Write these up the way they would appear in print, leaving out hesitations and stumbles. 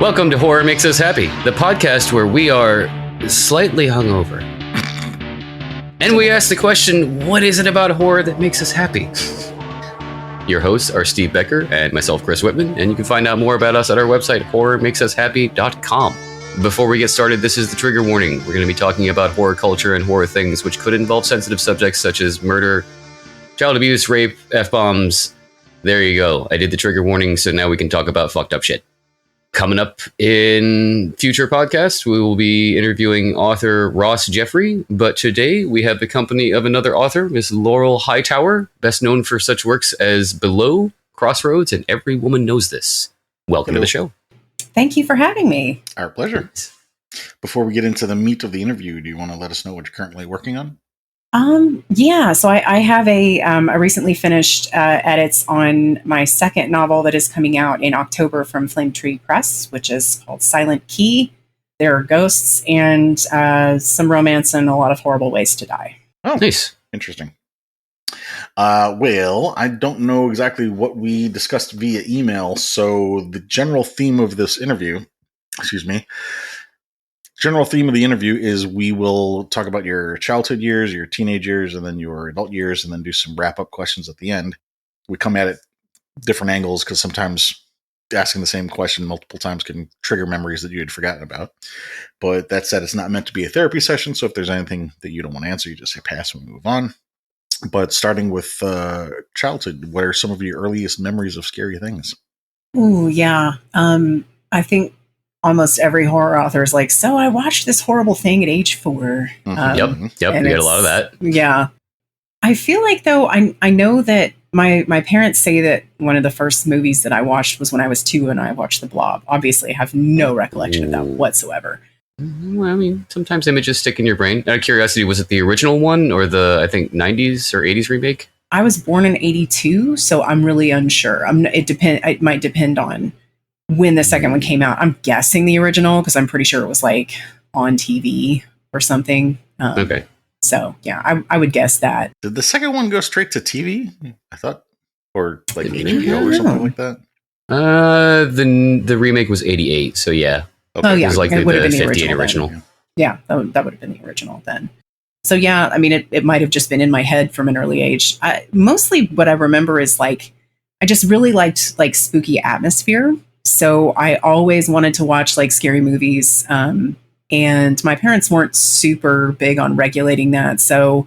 Welcome to Horror Makes Us Happy, the podcast where we are slightly hungover. And we ask the question, what is it about horror that makes us happy? Your hosts are Steve Becker and myself, Chris Whitman, and you can find out more about us at our website, horrormakesushappy.com. Before we get started, this is the trigger warning. We're going to be talking about horror culture and horror things, which could involve sensitive subjects such as murder, child abuse, rape, F-bombs. There you go. I did the trigger warning, so now we can talk about fucked up shit. Coming up in future podcasts, we will be interviewing author Ross Jeffrey, but today we have the company of another author, Miss Laurel Hightower, best known for such works as Below, Crossroads, and Every Woman Knows This. Welcome to the show. Thank you for having me. Our pleasure. Before we get into the meat of the interview, do you want to let us know what you're currently working on? So I have I recently finished edits on my second novel that is coming out in October from Flame Tree Press, which is called Silent Key. There are ghosts and some romance and a lot of horrible ways to die. Oh, nice. Interesting. Well, I don't know exactly what we discussed via email, so the general theme of this interview, general theme of the interview is we will talk about your childhood years, your teenage years, and then your adult years, and then do some wrap-up questions at the end. We come at it different angles because sometimes asking the same question multiple times can trigger memories that you had forgotten about. But that said, it's not meant to be a therapy session, so if there's anything that you don't want to answer, you just say pass and we move on. But starting with childhood, what are some of your earliest memories of scary things? Ooh, yeah. I think almost every horror author is like, so I watched this horrible thing at age 4. Mm-hmm. Yep. We get a lot of that. Yeah. I feel like, though, I know that my parents say that one of the first movies that I watched was when I was 2 and I watched The Blob. Obviously, I have no recollection of that whatsoever. Well, I mean, sometimes images stick in your brain. Out of curiosity, was it the original one or the, I think, 90s or 80s remake? I was born in 82, so I'm really unsure. It might depend on when the second one came out. I'm guessing the original because I'm pretty sure it was like on TV or something. Okay. So yeah, I would guess that. Did the second one go straight to TV? I thought, or like HBO or something like that. The remake was 88, so yeah. Okay. Oh yeah, it was like it the 58 original. Yeah, that would have been the original then. So yeah, I mean, it might have just been in my head from an early age. Mostly what I remember is like, I just really liked like spooky atmosphere. So I always wanted to watch like scary movies. And my parents weren't super big on regulating that. So,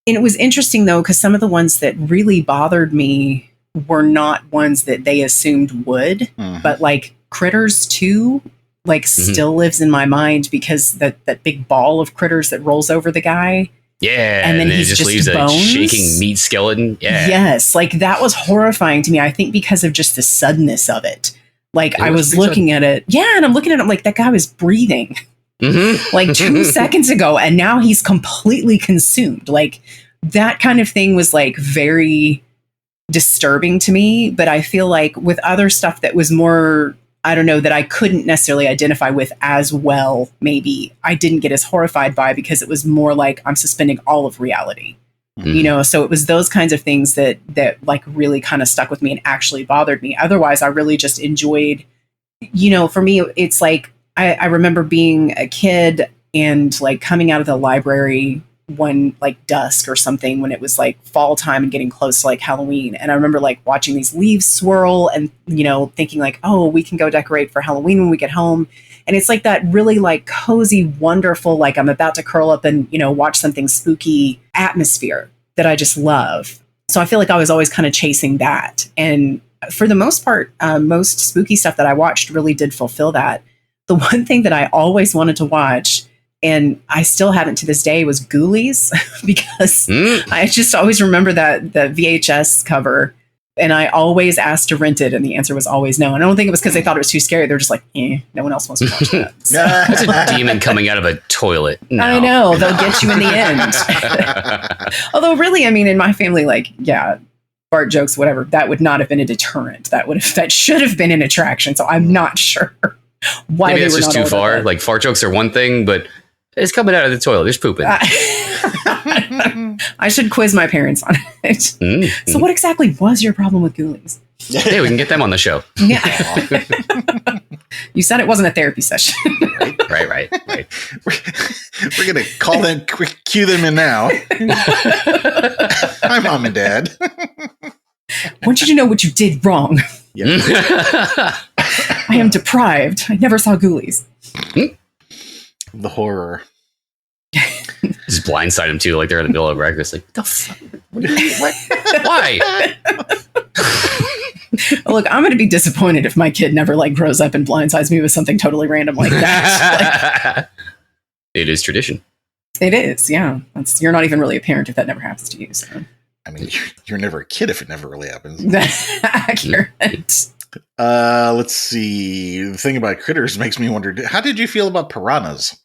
and it was interesting though, because some of the ones that really bothered me were not ones that they assumed would, but like Critters 2, like still lives in my mind because that big ball of critters that rolls over the guy. Yeah, and then he just leaves bones. A shaking meat skeleton. Yeah. Yes, like that was horrifying to me. I think because of just the suddenness of it. Like I was looking at it. Yeah, and I'm looking at it like that guy was breathing like 2 seconds ago, and now he's completely consumed. Like that kind of thing was like very disturbing to me. But I feel like with other stuff that was more, I don't know, that I couldn't necessarily identify with as well, maybe I didn't get as horrified by because it was more like I'm suspending all of reality. You know, so it was those kinds of things that like really kind of stuck with me and actually bothered me. Otherwise, I really just enjoyed, you know, for me, it's like I remember being a kid and like coming out of the library one like dusk or something when it was like fall time and getting close to like Halloween. And I remember like watching these leaves swirl and, you know, thinking like, oh, we can go decorate for Halloween when we get home. And it's like that really like cozy, wonderful, like I'm about to curl up and, you know, watch something spooky atmosphere that I just love. So I feel like I was always kind of chasing that. And for the most part, most spooky stuff that I watched really did fulfill that. The one thing that I always wanted to watch, and I still haven't to this day, was Ghoulies because I just always remember that the VHS cover. And I always asked to rent it, and the answer was always no. And I don't think it was because they thought it was too scary. They're just like, no one else wants to watch that. So. That's a demon coming out of a toilet. No. I know. They'll get you in the end. Although really, I mean, in my family, like, yeah, fart jokes, whatever, that would not have been a deterrent. That should have been an attraction. So I'm not sure why maybe they that's were just not too far. Like fart jokes are one thing, but It's coming out of the toilet. There's poop in it. I should quiz my parents on it. Mm-hmm. So what exactly was your problem with ghoulies? Yeah, we can get them on the show. Yeah. You said it wasn't a therapy session. Right. We're going to call them, cue them in now. Hi, Mom and Dad. I want you to know what you did wrong. Yep. I am deprived. I never saw ghoulies. The horror. Just blindside them too, like they're in the middle of breakfast. Like, the fuck? What? Why? Look, I'm going to be disappointed if my kid never like grows up and blindsides me with something totally random like that. It is tradition. It is, yeah. You're not even really a parent if that never happens to you. So. I mean, you're never a kid if it never really happens. Accurate. Let's see. The thing about critters makes me wonder, how did you feel about piranhas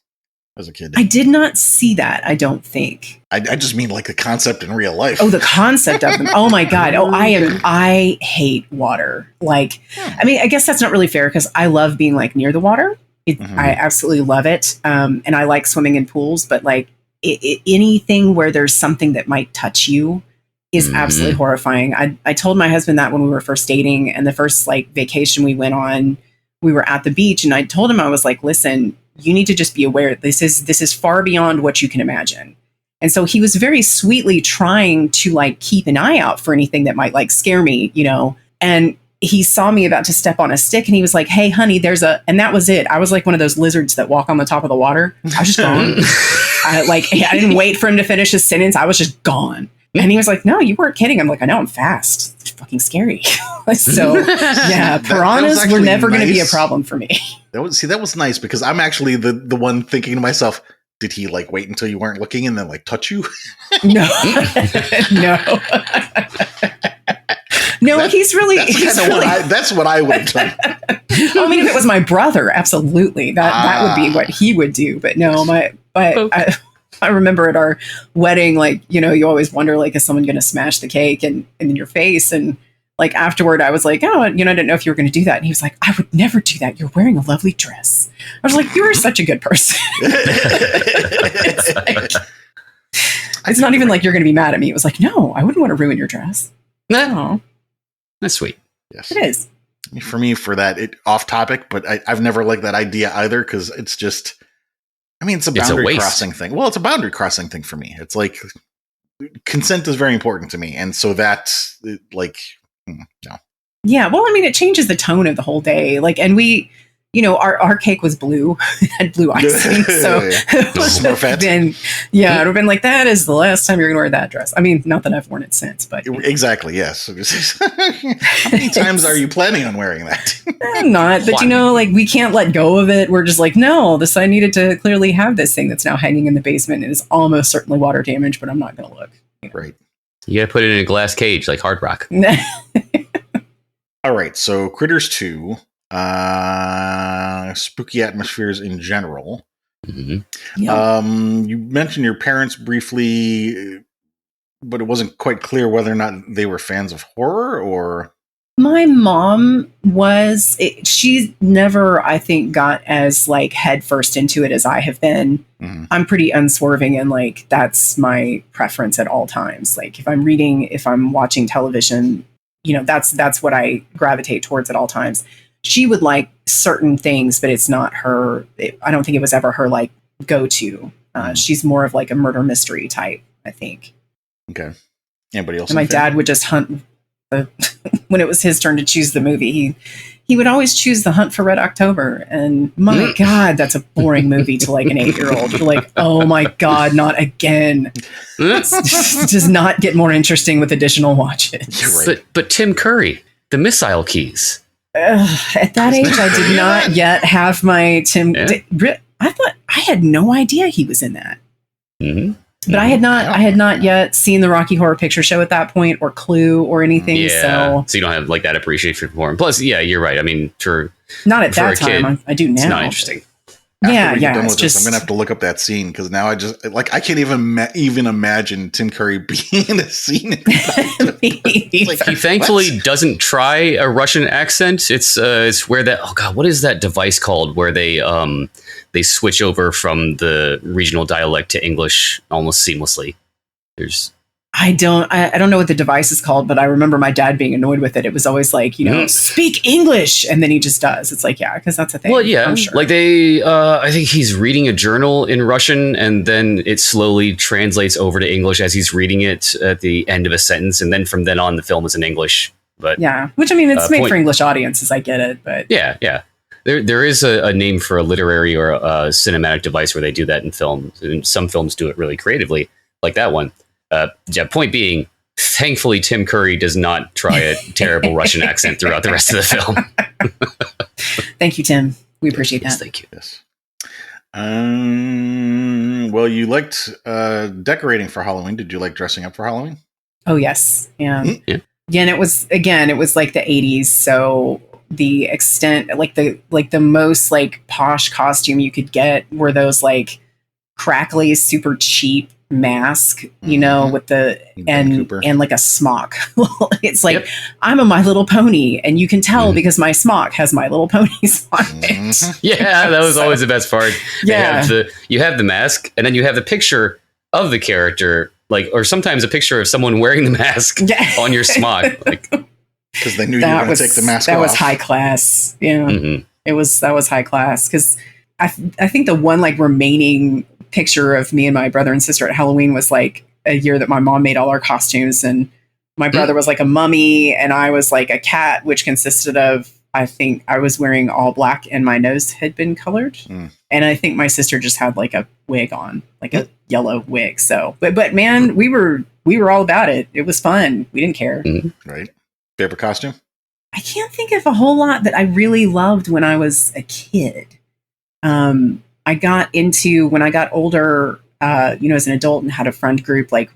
as a kid? I did not see that, I don't think. I just mean like the concept in real life. Oh, the concept of them. Oh my God. Oh, I hate water. Like, I mean, I guess that's not really fair because I love being like near the water. I absolutely love it. And I like swimming in pools, but like anything where there's something that might touch you is absolutely horrifying. I told my husband that when we were first dating, and the first like vacation we went on, we were at the beach, and I told him, I was like, listen, you need to just be aware this is far beyond what you can imagine. And so he was very sweetly trying to like keep an eye out for anything that might like scare me, you know. And he saw me about to step on a stick, and he was like, hey honey, and that was it. I was like one of those lizards that walk on the top of the water. I was just gone. I didn't wait for him to finish his sentence. I was just gone. And he was like, no, you weren't kidding. I'm like, I know, I'm fast. It's fucking scary. So yeah, piranhas were never going to be a problem for me. That was nice because I'm actually the one thinking to myself, did he like wait until you weren't looking and then like touch you? No, no. No, he's really. That's what I would have done. I mean, if it was my brother, absolutely, that would be what he would do. But no, I remember at our wedding, like, you know, you always wonder, like, is someone going to smash the cake and in your face? And like afterward, I was like, oh, you know, I didn't know if you were going to do that. And he was like, I would never do that. You're wearing a lovely dress. I was like, you are such a good person. It's not even like you're going to be mad at me. It was like, no, I wouldn't want to ruin your dress. No. That's sweet. Yes. It is. For me, off topic, but I've never liked that idea either because it's just, I mean, it's a boundary crossing thing. Well, it's a boundary crossing thing for me. It's like consent is very important to me. And so that's like, no. Yeah. Well, I mean, it changes the tone of the whole day. Like, and we, you know, our cake was blue. It had blue icing. So it would have been, it would have been like, that is the last time you're going to wear that dress. I mean, not that I've worn it since, but. Exactly. Yes. How many times are you planning on wearing that? I'm not, but you know, like we can't let go of it. We're just like, no, I needed to clearly have this thing that's now hanging in the basement. It is almost certainly water damage, but I'm not going to look. You know? Right. You got to put it in a glass cage like Hard Rock. All right. So Critters 2. Spooky atmospheres in general. Mm-hmm. Yeah. You mentioned your parents briefly, but it wasn't quite clear whether or not they were fans of horror or. My mom was. She's never, I think, got as like headfirst into it as I have been. Mm-hmm. I'm pretty unswerving, and like that's my preference at all times. Like if I'm reading, if I'm watching television, you know, that's what I gravitate towards at all times. She would like certain things, but it's not her. I don't think it was ever her like go-to. She's more of like a murder mystery type, I think. Okay. Anybody else? And my dad would just hunt. When it was his turn to choose the movie, he would always choose The Hunt for Red October. And my God, that's a boring movie to like an 8-year-old. You're like, oh my God, not again. It does not get more interesting with additional watches. Right. But Tim Curry, the missile keys. At that age, I did not yet have my Tim. Yeah. I thought I had no idea he was in that. Mm-hmm. But I had not yet seen the Rocky Horror Picture Show at that point, or Clue, or anything. Yeah. So you don't have like that appreciation for him. Plus, yeah, you're right. I mean, not at that time. I do now. It's not interesting. After we get done with this, I'm gonna have to look up that scene because now I can't even imagine Tim Curry being in a scene. He thankfully doesn't try a Russian accent. It's where what is that device called where they switch over from the regional dialect to English almost seamlessly. I don't know what the device is called, but I remember my dad being annoyed with it. It was always like, speak English. And then he just does. It's like, yeah, because that's a thing. Well, yeah. I'm sure. Like I think he's reading a journal in Russian and then it slowly translates over to English as he's reading it at the end of a sentence. And then from then on, the film is in English. But yeah, which I mean, it's made for English audiences. I get it. But yeah. There is a name for a literary or a cinematic device where they do that in film. And some films do it really creatively, like that one. Point being, thankfully, Tim Curry does not try a terrible Russian accent throughout the rest of the film. Thank you, Tim. We appreciate that. Thank you. Yes. Well, you liked decorating for Halloween. Did you like dressing up for Halloween? Oh, yes. Yeah. Mm-hmm. Yeah. Again, it was like the 80s. So the extent, like the most like posh costume you could get were those like crackly, super cheap mask, with the and like a smock. It's like, I'm a My Little Pony, and you can tell because my smock has My Little Ponies on it. Yeah, that was always the best part. Yeah, you have the mask, and then you have the picture of the character, like, or sometimes a picture of someone wearing the mask on your smock, like, because they knew you were going to take the mask off. That was high class. Yeah, that was high class because I think the one like remaining picture of me and my brother and sister at Halloween was like a year that my mom made all our costumes, and my brother was like a mummy and I was like a cat, which consisted of, I think I was wearing all black and my nose had been colored, and I think my sister just had like a wig on, like a yellow wig. So but man, we were all about it. It was fun. We didn't care. Right. Favorite costume? I can't think of a whole lot that I really loved when I was a kid. I got into, when I got older, as an adult and had a friend group, like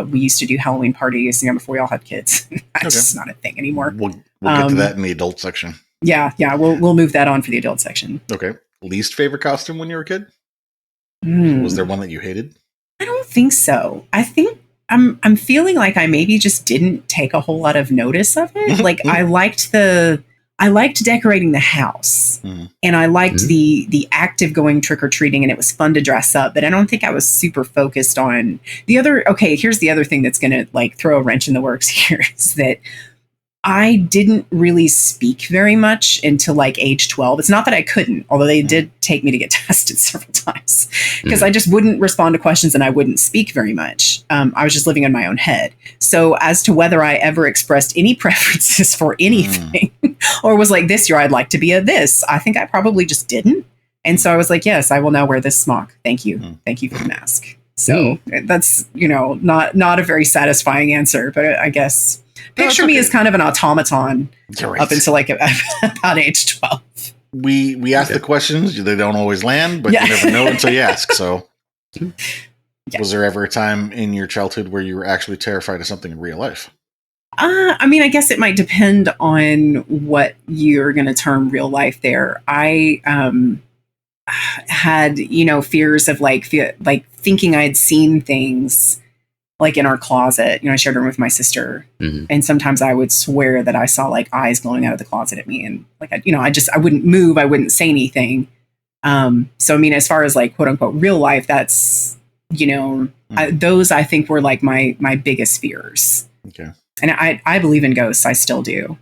we used to do Halloween parties, before we all had kids. That's just not a thing anymore. We'll get to that in the adult section. Yeah. We'll move that on for the adult section. Okay. Least favorite costume when you were a kid? Was there one that you hated? I don't think so. I think I'm feeling like I maybe just didn't take a whole lot of notice of it. Like I liked decorating the house, and I liked the act of going trick-or-treating, and it was fun to dress up, but I don't think I was super focused on here's the other thing that's going to like throw a wrench in the works here is that I didn't really speak very much until like age 12. It's not that I couldn't, although they did take me to get tested several times because I just wouldn't respond to questions and I wouldn't speak very much. I was just living in my own head. So as to whether I ever expressed any preferences for anything or was like, this year I'd like to be a this, I think I probably just didn't. And so I was like, yes, I will now wear this smock. Thank you. Thank you for the mask. So that's, not a very satisfying answer, but I guess picture me as kind of an automaton up until like about age 12. We ask the questions, they don't always land, but you never know until you ask. So was there ever a time in your childhood where you were actually terrified of something in real life? I guess it might depend on what you're going to term real life there. I had, fears of like thinking I'd seen things like in our closet. I shared a room with my sister, and sometimes I would swear that I saw like eyes glowing out of the closet at me, and like I wouldn't move, I wouldn't say anything. So I mean, as far as like quote unquote real life, that's those I think were like my biggest fears. Okay. And I believe in ghosts, I still do,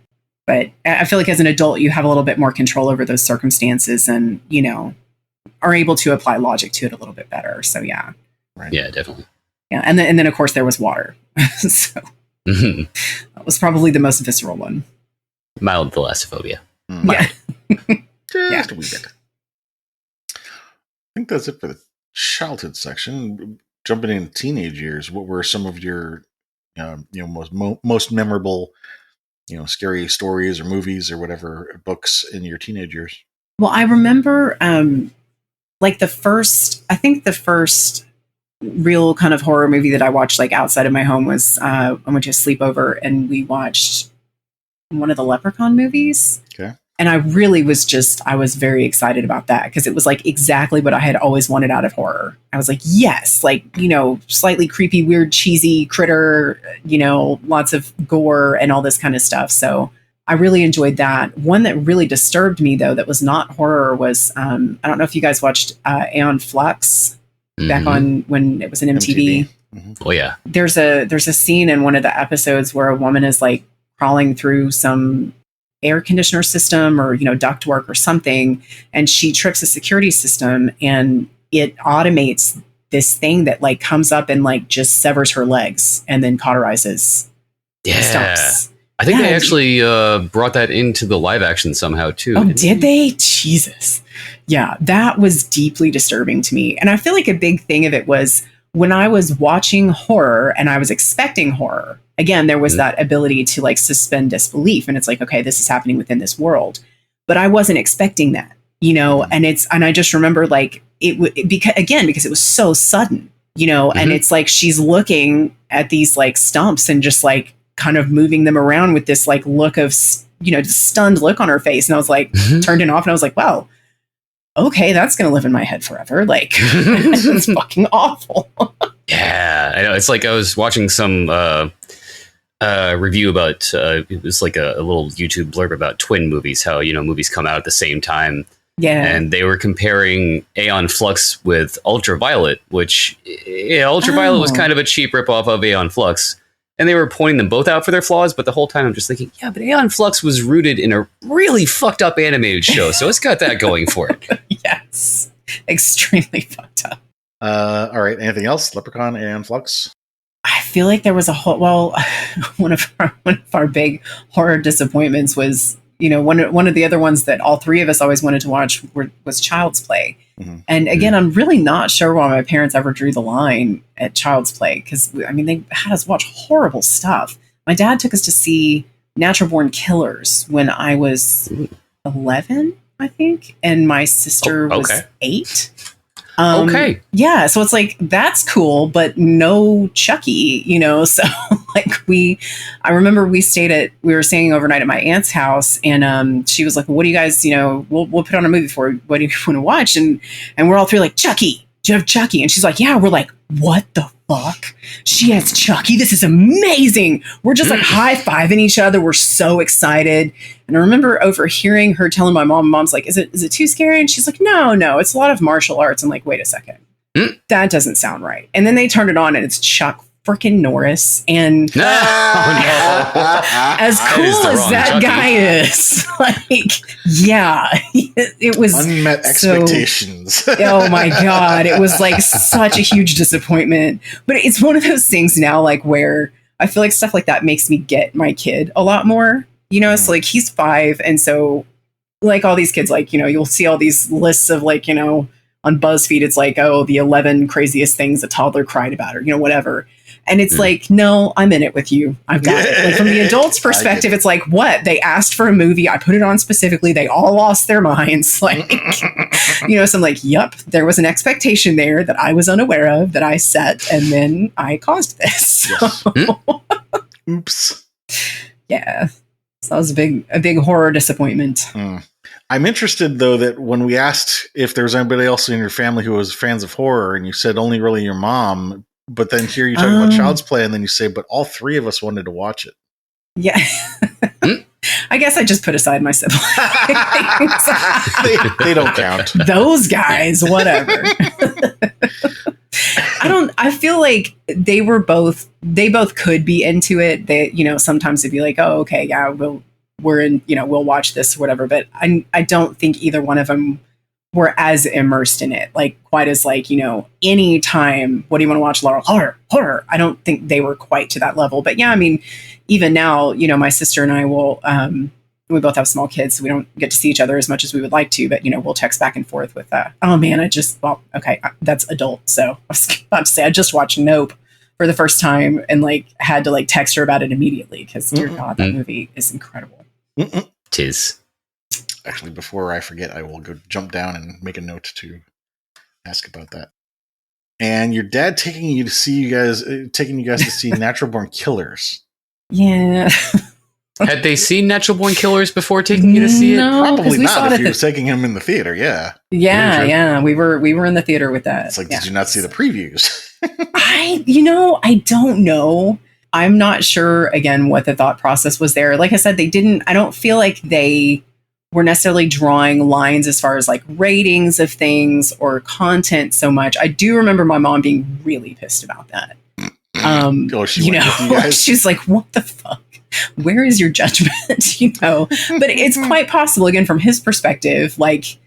but I feel like as an adult you have a little bit more control over those circumstances, and are able to apply logic to it a little bit better. So yeah. Right. Yeah, definitely. Yeah, and then of course there was water, so that was probably the most visceral one. Mild thalassophobia. Yeah, just a wee bit. I think that's it for the childhood section. Jumping into teenage years, what were some of your, most memorable, scary stories or movies or whatever books in your teenage years? Well, I remember, like the first real kind of horror movie that I watched like outside of my home was I went to a sleepover and we watched one of the Leprechaun movies. Okay. And I really I was very excited about that because it was like exactly what I had always wanted out of horror. I was like, yes, like, slightly creepy, weird, cheesy critter, lots of gore and all this kind of stuff. So I really enjoyed that. One that really disturbed me, though, that was not horror was, I don't know if you guys watched Aeon Flux back on when it was an MTV. Mm-hmm. Oh, yeah. There's a scene in one of the episodes where a woman is like crawling through some air conditioner system or ductwork or something, and she trips a security system and it automates this thing that like comes up and like just severs her legs and then cauterizes stumps. I think they actually brought that into the live action somehow too. Oh, did they? Jesus. Yeah, that was deeply disturbing to me. And I feel like a big thing of it was when I was watching horror and I was expecting horror, again, there was that ability to like suspend disbelief. And it's like, okay, this is happening within this world. But I wasn't expecting that, and I just remember like because it was so sudden, and it's like she's looking at these like stumps and just like kind of moving them around with this like look of, stunned look on her face. And I was like, turned it off and I was like, wow, okay, that's going to live in my head forever. Like, it's fucking awful. Yeah, I know. It's like I was watching some review about, it was like a little YouTube blurb about twin movies, how, movies come out at the same time. Yeah. And they were comparing Aeon Flux with Ultraviolet, which Ultraviolet was kind of a cheap ripoff of Aeon Flux. And they were pointing them both out for their flaws, but the whole time I'm just thinking, yeah, but Aeon Flux was rooted in a really fucked up animated show, so it's got that going for it. Yes. Extremely fucked up. All right. Anything else? Leprechaun, Aeon Flux? I feel like there was one of our big horror disappointments was, one of the other ones that all three of us always wanted to watch was Child's Play. Mm-hmm. And again, I'm really not sure why my parents ever drew the line at Child's Play because, they had us watch horrible stuff. My dad took us to see Natural Born Killers when I was 11, I think, and my sister was 8. Okay. Yeah. So it's like, that's cool, but no Chucky, so like I remember we were staying overnight at my aunt's house and she was like, well, what do you guys, we'll put on a movie for you. What do you want to watch? And we're all three like, Chucky, do you have Chucky? And she's like, yeah. We're like, what the fuck? She has Chucky. This is amazing. We're just like high-fiving each other. We're so excited. And I remember overhearing her telling my mom's like, is it too scary? And she's like, no, it's a lot of martial arts. I'm like, wait a second. That doesn't sound right. And then they turned it on and it's Chuck freaking Norris. And as cool as that Chucky guy is, like, yeah, it was unmet expectations. Oh my God. It was like such a huge disappointment, but it's one of those things now, like where I feel like stuff like that makes me get my kid a lot more, so like he's 5. And so like all these kids, like, you'll see all these lists of like, on BuzzFeed, it's like, oh, the 11 craziest things a toddler cried about or, whatever. And it's like, no, I'm in it with you. I've got it. Like from the adult's perspective, it's like, what? They asked for a movie. I put it on specifically. They all lost their minds. Like, so I'm like, yep, there was an expectation there that I was unaware of that I set. And then I caused this. Yes. Oops. Yeah. So that was a big horror disappointment. I'm interested, though, that when we asked if there was anybody else in your family who was fans of horror, and you said only really your mom, but then here you're talking about Child's Play, and then you say, but all three of us wanted to watch it. Yeah. I guess I just put aside my siblings. they don't count. Those guys, whatever. I feel like they both could be into it. They, sometimes they'd be like, oh, okay, yeah, we'll watch this or whatever. But I don't think either one of them were as immersed in it, like quite as like, any time, what do you want to watch, Laurel? Horror. I don't think they were quite to that level. But yeah, even now, my sister and I will, we both have small kids, so we don't get to see each other as much as we would like to, but we'll text back and forth with oh man, okay, that's adult. So I was about to say I just watched Nope for the first time and like had to like text her about it immediately because dear God, that movie is incredible. Tis. Actually, before I forget, I will go jump down and make a note to ask about that. And your dad taking you guys to see Natural Born Killers. Yeah. Had they seen Natural Born Killers before taking you to see it? No, Probably we not saw it if at you was taking him in the theater. Yeah. Yeah. We were in the theater with that. It's like, yeah. did you not see the previews? I don't know. I'm not sure, again, what the thought process was there. Like I said, I don't feel like they were necessarily drawing lines as far as like ratings of things or content so much. I do remember my mom being really pissed about that. She's like, what the fuck? Where is your judgment? But it's quite possible, again, from his perspective, like,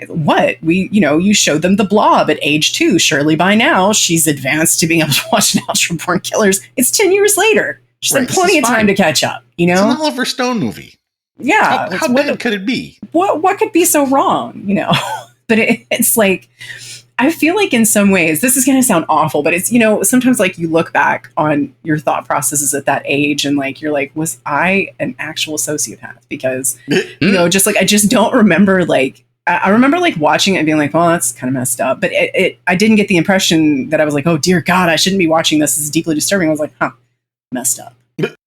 what you showed them The Blob at age 2. Surely by now she's advanced to being able to watch Natural Born Killers. It's 10 years later. She's had plenty of time to catch up. It's an Oliver Stone movie. Yeah. How bad could it be? What could be so wrong? But it's like, I feel like in some ways, this is going to sound awful, but it's, sometimes like you look back on your thought processes at that age and like, you're like, was I an actual sociopath? Because, just like, I just don't remember, like, I remember like watching it and being like, well, that's kind of messed up. But I didn't get the impression that I was like, oh dear God, I shouldn't be watching this. This is deeply disturbing. I was like, messed up.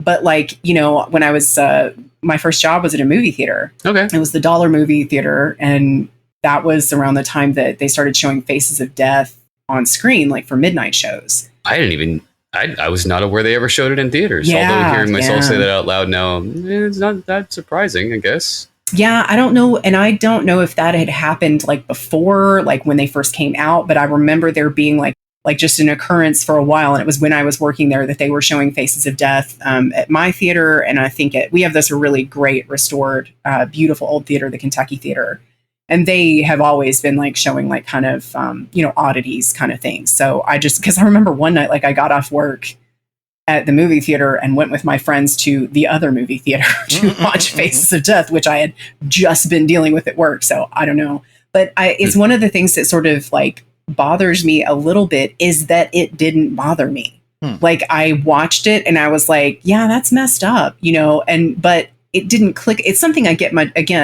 But like, when I was, my first job was at a movie theater. Okay. It was the Dollar Movie Theater. And that was around the time that they started showing Faces of Death on screen, like for midnight shows. I was not aware they ever showed it in theaters. Yeah, although hearing myself say that out loud now, it's not that surprising, I guess. Yeah, I don't know. And I don't know if that had happened like before, like when they first came out. But I remember there being like just an occurrence for a while. And it was when I was working there that they were showing Faces of Death at my theater. And I think we have this really great restored, beautiful old theater, the Kentucky Theater. And they have always been like showing like kind of, oddities kind of things. So because I remember one night, like I got off work at the movie theater and went with my friends to the other movie theater to watch Faces of Death, which I had just been dealing with at work. So I don't know. But it's one of the things that sort of like bothers me a little bit is that it didn't bother me. Like I watched it and I was like, yeah, that's messed up, but it didn't click. It's something I get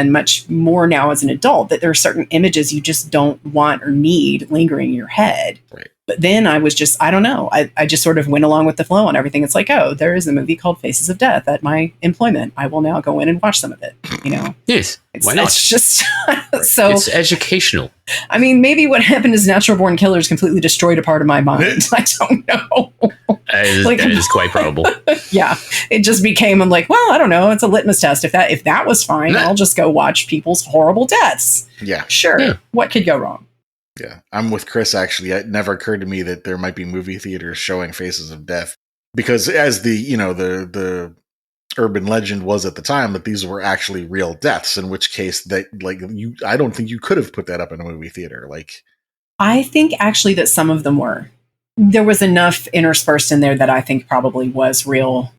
much more now as an adult, that there are certain images you just don't want or need lingering in your head. Right. But then I was just, I don't know. I just sort of went along with the flow on everything. It's like, oh, there is a movie called Faces of Death at my employment. I will now go in and watch some of it. Yes. Why not? It's just so it's educational. I mean, maybe what happened is Natural Born Killers completely destroyed a part of my mind. I don't know. That is quite probable. Yeah. It just became, I'm like, well, I don't know. It's a litmus test. If that was fine, I'll just go watch people's horrible deaths. Yeah. Sure. Yeah. What could go wrong? Yeah, I'm with Chris, actually. It never occurred to me that there might be movie theaters showing Faces of Death, because as the urban legend was at the time, that these were actually real deaths, in which case I don't think you could have put that up in a movie theater. Like, I think actually that some of them were. There was enough interspersed in there that I think probably was real,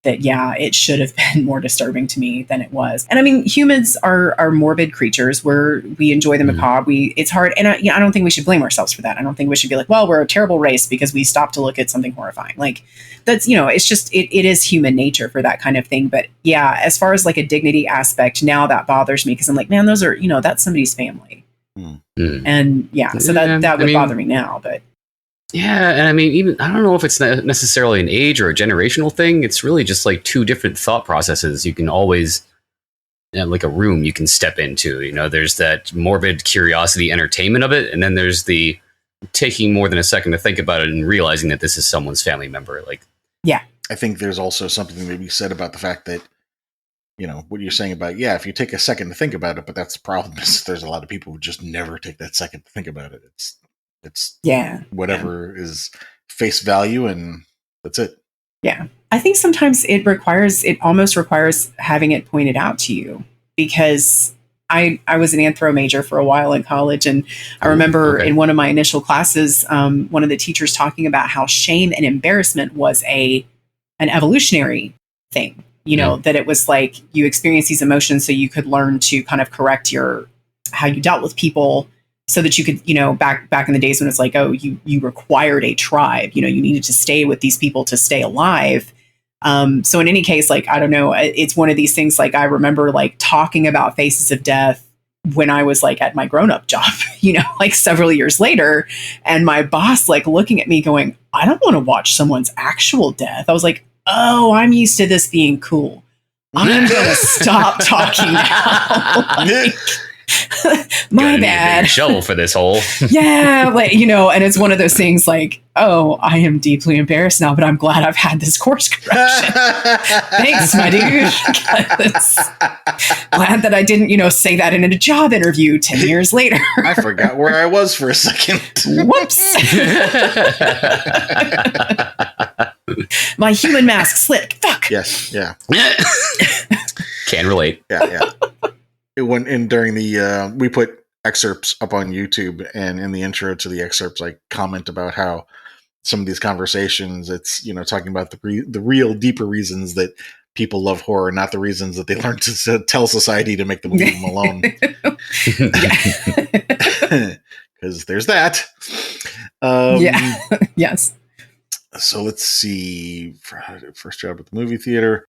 that, yeah, it should have been more disturbing to me than it was. And I mean, humans are morbid creatures where we enjoy the macabre. It's hard. And I don't think we should blame ourselves for that. I don't think we should be like, well, we're a terrible race because we stopped to look at something horrifying. Like that's, it's just, it is human nature for that kind of thing. But yeah, as far as like a dignity aspect, now that bothers me because I'm like, man, those are, that's somebody's family. And yeah, so that would bother me now, but. Yeah, and I mean, I don't know if it's necessarily an age or a generational thing. It's really just like two different thought processes. You can always, like a room you can step into. There's that morbid curiosity entertainment of it, and then there's the taking more than a second to think about it and realizing that this is someone's family member. Like, yeah, I think there's also something to be said about the fact that, what you're saying about, if you take a second to think about it, but that's the problem is there's a lot of people who just never take that second to think about it. It's whatever is face value, and that's it. Yeah. I think sometimes it almost requires having it pointed out to you, because I was an anthro major for a while in college. And I remember in one of my initial classes, one of the teachers talking about how shame and embarrassment was an evolutionary thing, that it was like you experience these emotions so you could learn to kind of correct how you dealt with people, so that you could, back in the days when it's like, oh, you required a tribe, you needed to stay with these people to stay alive. So in any case, like, I don't know, it's one of these things, like, I remember like talking about Faces of Death when I was like at my grown-up job, like several years later, and my boss like looking at me going, I don't want to watch someone's actual death. I was like, oh, I'm used to this being cool. I'm gonna stop talking now. My bad. Shovel for this hole. Yeah, like, and it's one of those things like, oh, I am deeply embarrassed now, but I'm glad I've had this course correction. Thanks, my dude. Glad that I didn't, say that in a job interview 10 years later. I forgot where I was for a second. Whoops. My human mask slipped. Fuck. Yes. Yeah. Can relate. Yeah. It went in during the we put excerpts up on YouTube, and in the intro to the excerpts, I comment about how some of these conversations, it's talking about the real deeper reasons that people love horror, not the reasons that they learn to tell society to make them leave them alone. Because there's that. Yes. So let's see. First job at the movie theater.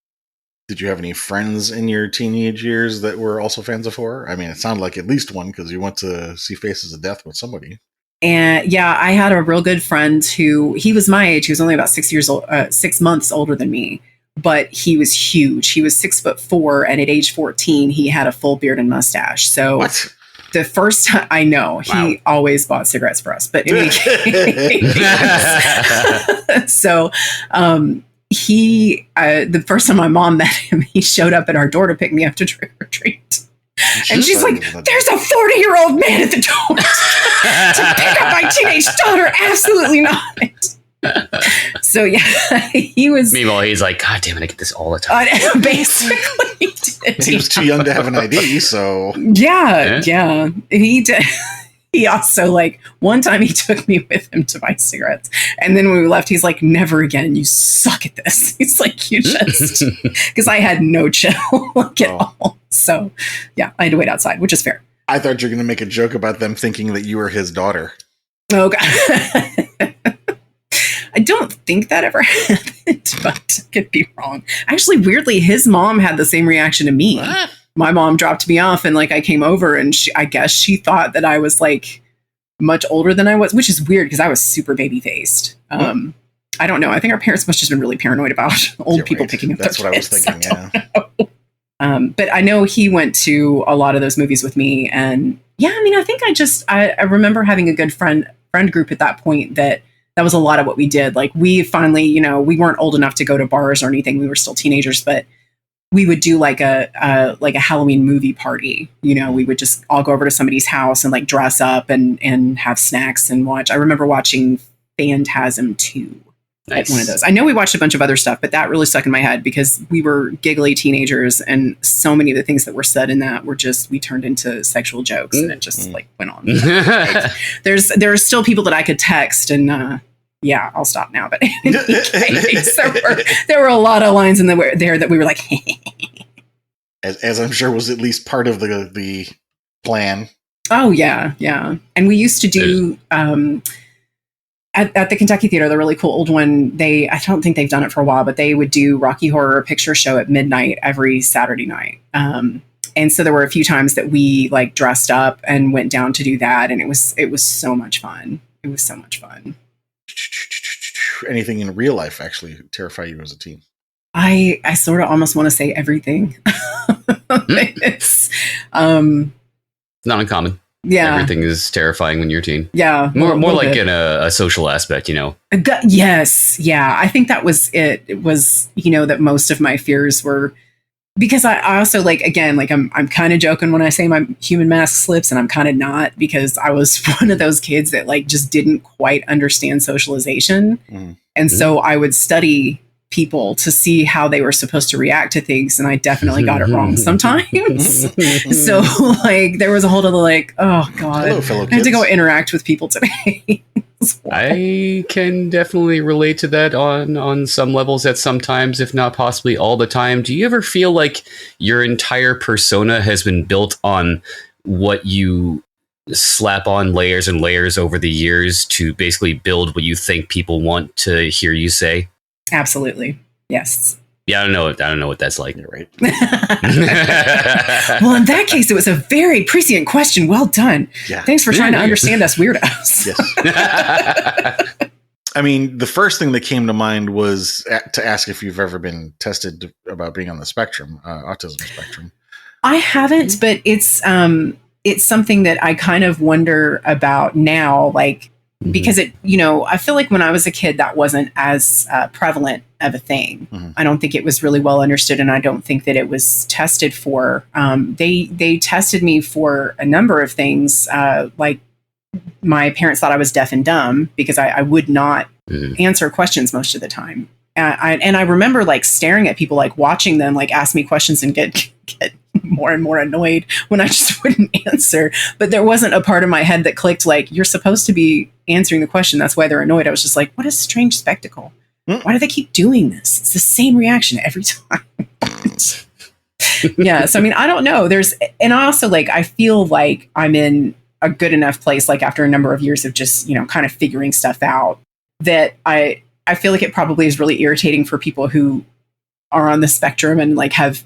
Did you have any friends in your teenage years that were also fans of horror? I mean, it sounded like at least one, because you went to see Faces of Death with somebody. And yeah, I had a real good friend he was my age. He was only about 6 months older than me, but he was huge. He was 6'4", and at age 14, he had a full beard and mustache. So what? The first time, I know, he always bought cigarettes for us, but in any case, so the first time my mom met him, he showed up at our door to pick me up to trick or treat. And she's like, there's a 40-year-old man at the door to pick up my teenage daughter. Absolutely not. So yeah, he was. Meanwhile, he's like, God damn it, I get this all the time. Basically, he was too young to have an ID, so. Yeah. He did. He also, one time he took me with him to buy cigarettes. And then when we left, he's like, never again. You suck at this. He's like, you just, because I had no chill at all. So yeah, I had to wait outside, which is fair. I thought you were going to make a joke about them thinking that you were his daughter. Oh, God. I don't think that ever happened, but I could be wrong. Actually, weirdly, his mom had the same reaction to me. What? My mom dropped me off, and I came over, and I guess she thought that I was much older than I was, which is weird because I was super baby faced. I don't know. I think our parents must have been really paranoid about old people picking up That's their what kids. I was thinking. Yeah. But I know he went to a lot of those movies with me, and yeah, I mean, I think I remember having a good friend group at that point that was a lot of what we did. We finally, we weren't old enough to go to bars or anything. We were still teenagers, but we would do a Halloween movie party. We would just all go over to somebody's house and dress up and have snacks and watch. I remember watching Phantasm 2. Nice. One of those. I know we watched a bunch of other stuff, but that really stuck in my head because we were giggly teenagers, and so many of the things that were said in that were we turned into sexual jokes, and it just went on. There are still people that I could text, and yeah, I'll stop now. But in any case, there were a lot of lines in there that we were like, as I'm sure was at least part of the plan. Oh yeah. And we used to do at the Kentucky Theater, the really cool old one. I don't think they've done it for a while, but they would do Rocky Horror Picture Show at midnight every Saturday night. And so there were a few times that we dressed up and went down to do that, and it was so much fun. It was so much fun. Anything in real life actually terrify you as a teen? I sort of almost want to say everything. It's not uncommon. Yeah, everything is terrifying when you're a teen. Yeah, more like in a social aspect, Yes, yeah. I think that was it. It was that most of my fears were because I also I'm kind of joking when I say my human mask slips, and I'm kind of not, because I was one of those kids that just didn't quite understand socialization, and so I would study people to see how they were supposed to react to things, and I definitely got it wrong sometimes. So there was a whole other oh god, hello, fellow I have kids. to go interact with people today. I can definitely relate to that on some levels at some times, if not possibly all the time. Do you ever feel like your entire persona has been built on what you slap on layers and layers over the years to basically build what you think people want to hear you say? Absolutely. Yes. Yeah, I don't know what that's like. You're right. Well, in that case, it was a very prescient question. Well done. Yeah. Thanks for trying to understand us weirdos. Yes. I mean, the first thing that came to mind was to ask if you've ever been tested about being on the spectrum, autism spectrum. I haven't, but it's something that I kind of wonder about now, like, because it, I feel like when I was a kid, that wasn't as prevalent of a thing. I don't think it was really well understood, and I don't think that it was tested for. They tested me for a number of things, like my parents thought I was deaf and dumb because I would not answer questions most of the time. And I remember like staring at people, like watching them like ask me questions and get more and more annoyed when I just wouldn't answer. But there wasn't a part of my head that clicked like, you're supposed to be answering the question. That's why they're annoyed. I was just like, what a strange spectacle. Why do they keep doing this? It's the same reaction every time. Yeah. So, I mean, I don't know. And I also like, I feel like I'm in a good enough place, like after a number of years of just, kind of figuring stuff out, that I feel like it probably is really irritating for people who are on the spectrum and like have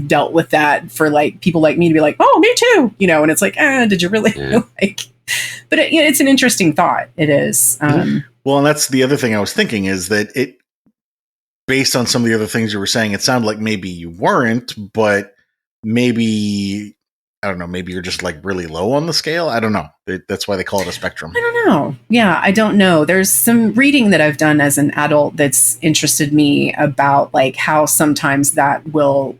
dealt with that, for like people like me to be like, oh, me too, and it's like, did you really? But it's an interesting thought. It is. Well, and that's the other thing I was thinking is that based on some of the other things you were saying, it sounded like maybe you weren't, but maybe, I don't know, maybe you're just like really low on the scale. I don't know. That's why they call it a spectrum. I don't know. Yeah, I don't know. There's some reading that I've done as an adult that's interested me about like how sometimes that will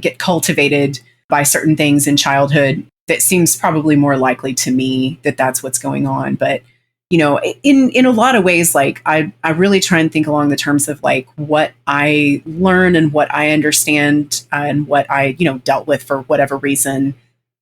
get cultivated by certain things in childhood. That seems probably more likely to me that that's what's going on. But, in a lot of ways, like I really try and think along the terms of like what I learn and what I understand and what I, dealt with for whatever reason,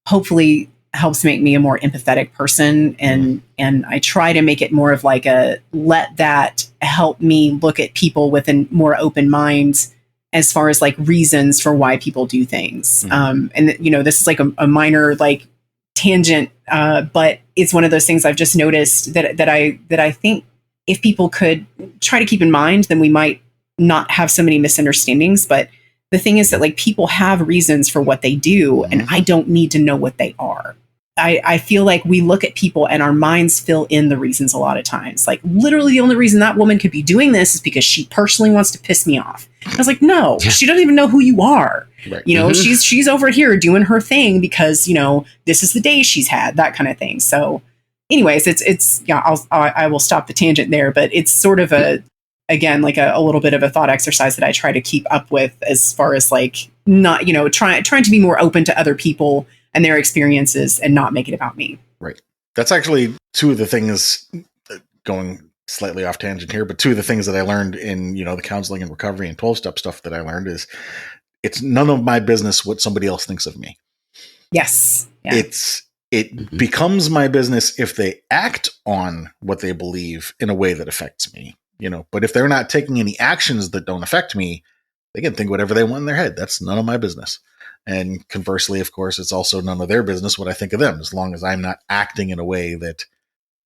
hopefully helps make me a more empathetic person. And I try to make it more of like let that help me look at people with a more open mind as far as like reasons for why people do things. And this is like a minor like tangent, but it's one of those things I've just noticed that I think if people could try to keep in mind, then we might not have so many misunderstandings. But the thing is that like people have reasons for what they do, and I don't need to know what they are. I feel like we look at people and our minds fill in the reasons a lot of times. Like literally the only reason that woman could be doing this is because she personally wants to piss me off. I was like, no, she doesn't even know who you are. Right. She's over here doing her thing because, this is the day she's had, that kind of thing. So anyways, it's I will stop the tangent there, but it's sort of again, like a little bit of a thought exercise that I try to keep up with as far as like not, trying to be more open to other people and their experiences and not make it about me. Right. That's actually two of the things, going slightly off tangent here, but two of the things that I learned in, the counseling and recovery and 12-step stuff that I learned is it's none of my business what somebody else thinks of me. Yes. Yeah. It becomes my business if they act on what they believe in a way that affects me, but if they're not taking any actions that don't affect me, they can think whatever they want in their head. That's none of my business. And conversely, of course, it's also none of their business what I think of them, as long as I'm not acting in a way that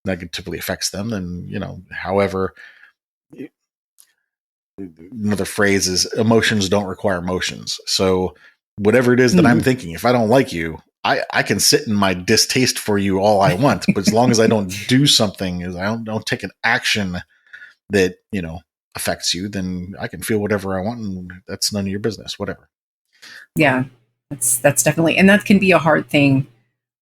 negatively affects them. Then, however, another phrase is emotions don't require motions. So whatever it is that I'm thinking, if I don't like you, I can sit in my distaste for you all I want, but as long as I don't do something, as I don't take an action that, affects you, then I can feel whatever I want, and that's none of your business, whatever. Yeah. That's definitely, and that can be a hard thing.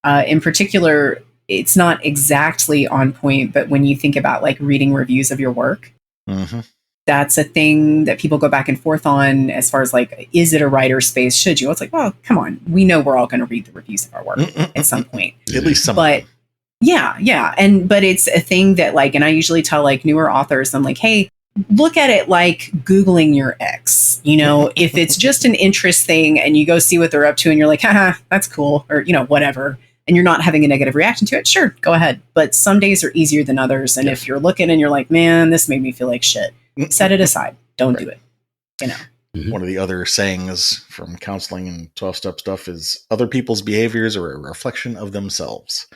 In particular, it's not exactly on point, but when you think about like reading reviews of your work, that's a thing that people go back and forth on as far as like, is it a writer space? Should you? It's like, well, come on. We know we're all going to read the reviews of our work at some point. At least some. But yeah. But it's a thing that like, and I usually tell like newer authors, I'm like, hey, look at it like Googling your ex. If it's just an interest thing and you go see what they're up to and you're like, haha, that's cool, or, whatever, and you're not having a negative reaction to it, sure, go ahead. But some days are easier than others. And if you're looking and you're like, man, this made me feel like shit, set it aside. Don't do it. One of the other sayings from counseling and 12-step stuff is other people's behaviors are a reflection of themselves.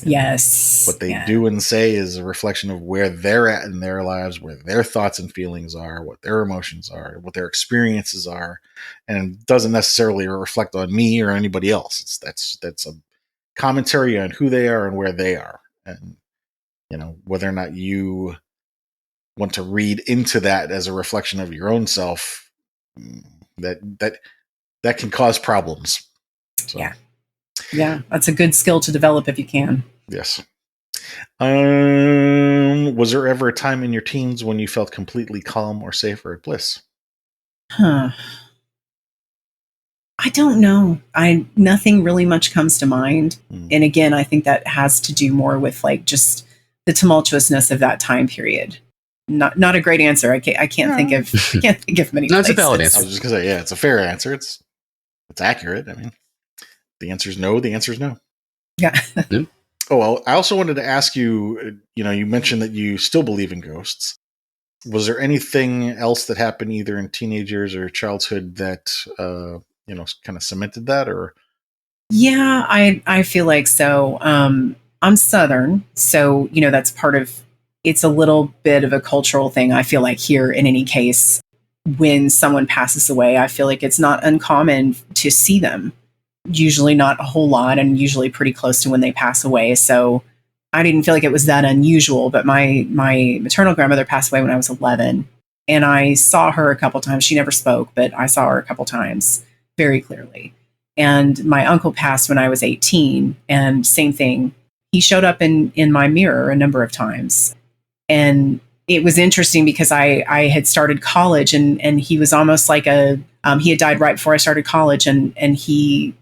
Yes. What they do and say is a reflection of where they're at in their lives, where their thoughts and feelings are, what their emotions are, what their experiences are, and it doesn't necessarily reflect on me or anybody else. That's a commentary on who they are and where they are, and whether or not you want to read into that as a reflection of your own self, that can cause problems. So, yeah, that's a good skill to develop if you can. Yes. Was there ever a time in your teens when you felt completely calm or safe or at bliss? I don't know. Nothing really much comes to mind. And again, I think that has to do more with like just the tumultuousness of that time period. Not a great answer. I can't think of many. That's a valid answer. I was just gonna say, yeah, it's a fair answer. It's accurate. I mean, the answer is no. The answer is no. Yeah. Oh, well, I also wanted to ask you, you mentioned that you still believe in ghosts. Was there anything else that happened either in teenage years or childhood that, kind of cemented that, or? Yeah, I feel like so. I'm Southern, so, that's part of, it's a little bit of a cultural thing. I feel like here in any case, when someone passes away, I feel like it's not uncommon to see them. Usually not a whole lot, and usually pretty close to when they pass away. So I didn't feel like it was that unusual. But my maternal grandmother passed away when I was 11, and I saw her a couple times. She never spoke, but I saw her a couple times very clearly. And my uncle passed when I was 18, and same thing. He showed up in my mirror a number of times, and it was interesting because I had started college, and he was almost like he had died right before I started college, and he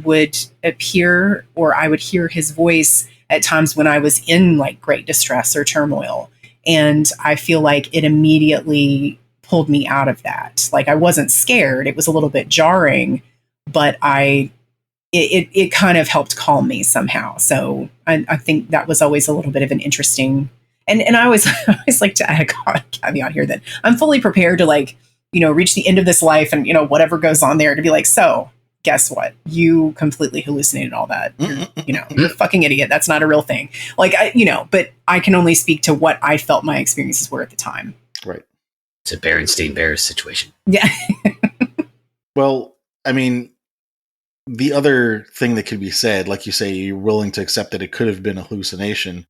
would appear, or I would hear his voice at times when I was in like great distress or turmoil. And I feel like it immediately pulled me out of that. Like I wasn't scared. It was a little bit jarring, but it kind of helped calm me somehow. So I think that was always a little bit of an interesting, and I always like to add a caveat here that I'm fully prepared to reach the end of this life and, whatever goes on there, to be like, so guess what? You completely hallucinated all that. You're a fucking idiot. That's not a real thing. But I can only speak to what I felt my experiences were at the time. Right. It's a Berenstain Bears situation. Yeah. Well, I mean, the other thing that could be said, like you say, you're willing to accept that it could have been a hallucination.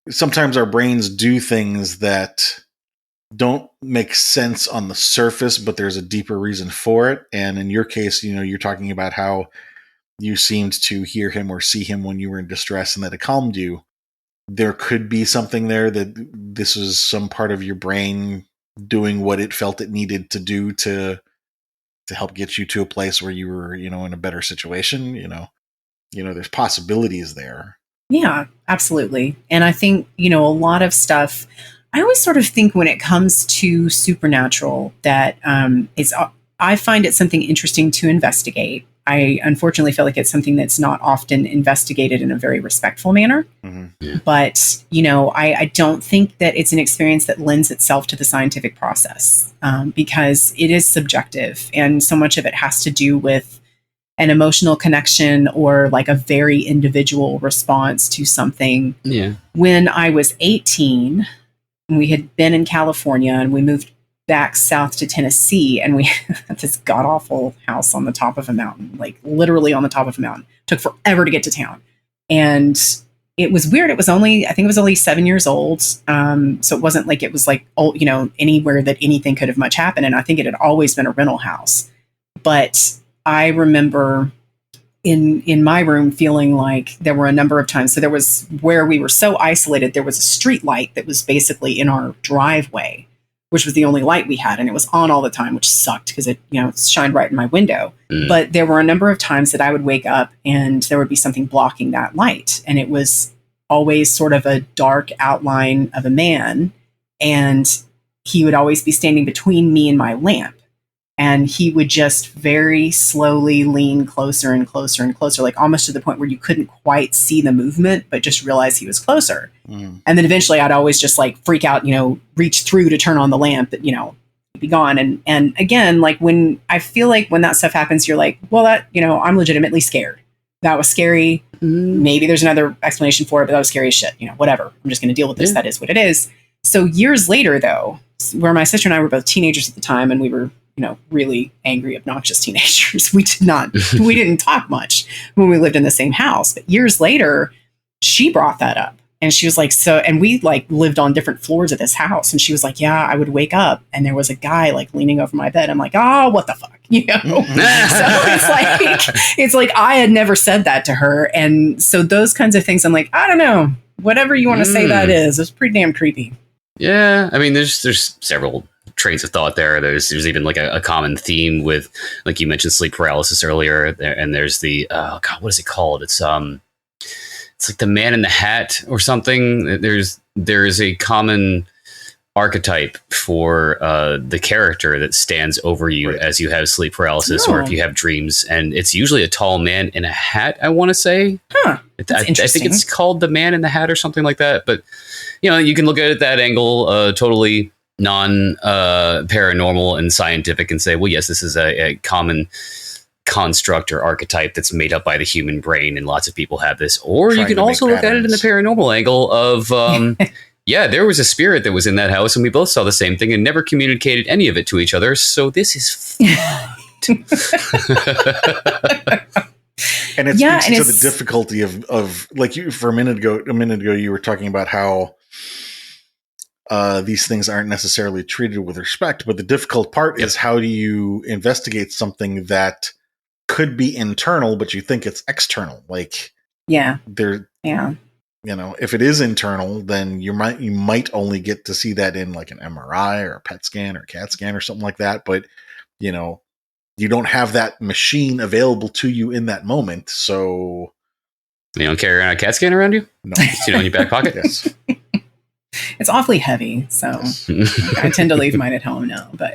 Sometimes our brains do things that don't make sense on the surface, but there's a deeper reason for it. And in your case, you're talking about how you seemed to hear him or see him when you were in distress and that it calmed you. There could be something there that this was some part of your brain doing what it felt it needed to do to help get you to a place where you were, in a better situation. There's possibilities there. Yeah, absolutely. And I think, a lot of stuff, I always sort of think when it comes to supernatural that I find it something interesting to investigate. I unfortunately feel like it's something that's not often investigated in a very respectful manner. Mm-hmm. Yeah. But, I don't think that it's an experience that lends itself to the scientific process because it is subjective. And so much of it has to do with an emotional connection or like a very individual response to something. Yeah. When I was 18, we had been in California and we moved back south to Tennessee, and we had this god awful house on the top of a mountain, like literally on the top of a mountain. Took forever to get to town. And it was weird. I think it was only 7 years old. So it wasn't like it was like, anywhere that anything could have much happened. And I think it had always been a rental house. But I remember in my room feeling like there were a number of times. So there was, where we were so isolated, there was a street light that was basically in our driveway, which was the only light we had. And it was on all the time, which sucked because it shined right in my window. But there were a number of times that I would wake up and there would be something blocking that light. And it was always sort of a dark outline of a man. And he would always be standing between me and my lamp. And he would just very slowly lean closer and closer and closer, like almost to the point where you couldn't quite see the movement, but just realize he was closer. And then eventually I'd always just like freak out, reach through to turn on the lamp, but, be gone. And again, like when I feel like when that stuff happens, you're like, well, that, I'm legitimately scared. That was scary. Maybe there's another explanation for it, but that was scary as shit. Whatever. I'm just going to deal with this. That is what it is. So years later, though, where my sister and I were both teenagers at the time, and we were, really angry, obnoxious teenagers. We didn't talk much when we lived in the same house. But years later, she brought that up. And she was like, so, and we like lived on different floors of this house. And she was like, yeah, I would wake up and there was a guy like leaning over my bed. I'm like, oh, what the fuck? You know? So it's like, I had never said that to her. And so those kinds of things, I'm like, I don't know, whatever you want to say that is, it's pretty damn creepy. Yeah. I mean, there's several trains of thought there. There's even like a common theme with, like you mentioned, sleep paralysis earlier. And there's the, oh God, what is it called? It's like the Man in the Hat or something. There is a common archetype for the character that stands over you as you have sleep paralysis or if you have dreams, and it's usually a tall man in a hat. I want to say, I think it's called the Man in the Hat or something like that. But you know, you can look at it that angle, totally non paranormal and scientific, and say, well, yes, this is a common construct or archetype that's made up by the human brain, and lots of people have this. Or you can also look at it in the paranormal angle of yeah, there was a spirit that was in that house and we both saw the same thing and never communicated any of it to each other, so this is and it speaks to the difficulty of like, you for a minute ago you were talking about how these things aren't necessarily treated with respect, but the difficult part is, how do you investigate something that could be internal, but you think it's external? Like, you know, if it is internal, then you might only get to see that in like an MRI or a PET scan or CAT scan or something like that. But, you know, you don't have that machine available to you in that moment. So you don't carry around a CAT scan around you? No. You know, in your back pocket? Yes. It's awfully heavy, so I tend to leave mine at home now. But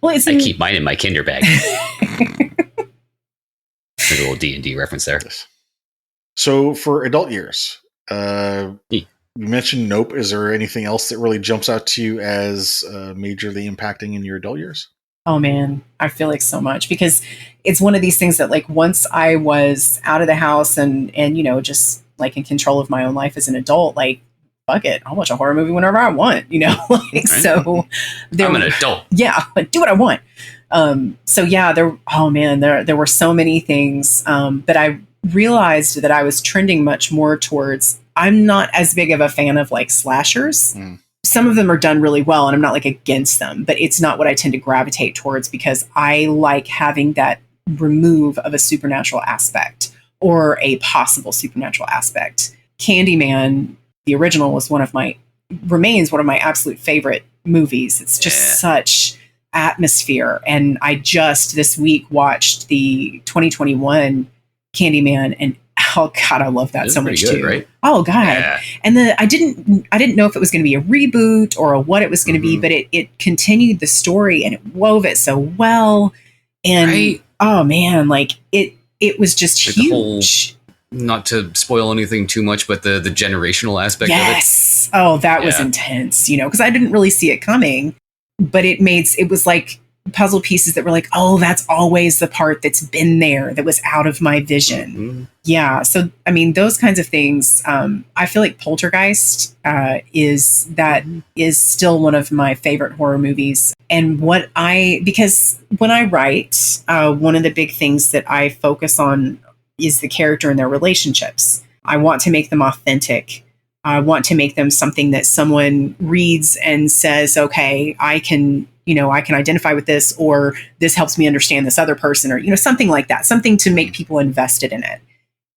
well, I keep mine in my Kinder bag. A little D&D reference there. So for adult years, you mentioned Nope. Is there anything else that really jumps out to you as majorly impacting in your adult years? Oh man, I feel like so much, because it's one of these things that like once I was out of the house and you know, just like in control of my own life as an adult, like fuck it, I'll watch a horror movie whenever I want, you know. Like, so I'm an adult. Yeah, but do what I want. So yeah, there were so many things that I realized that I was trending much more towards. I'm not as big of a fan of like slashers. Some of them are done really well and I'm not like against them, but it's not what I tend to gravitate towards, because I like having that remove of a supernatural aspect or a possible supernatural aspect. Candyman, the original, remains one of my absolute favorite movies. It's just such atmosphere. And I just this week watched the 2021 Candyman, and oh God, I love that so much too. Right? Oh God. Yeah. And I didn't know if it was going to be a reboot or what it was going to be, but it continued the story and it wove it so well. And oh man, like it was just like huge. Not to spoil anything too much, but the generational aspect of it. Yes. Oh, that was intense, you know, because I didn't really see it coming, but it was like puzzle pieces that were like, oh, that's always the part that's been there that was out of my vision. Yeah. So, I mean, those kinds of things, I feel like Poltergeist is still one of my favorite horror movies. And because when I write, one of the big things that I focus on is the character and their relationships. I want to make them authentic. I want to make them something that someone reads and says, okay, I can identify with this, or this helps me understand this other person, or, you know, something like that, something to make people invested in it.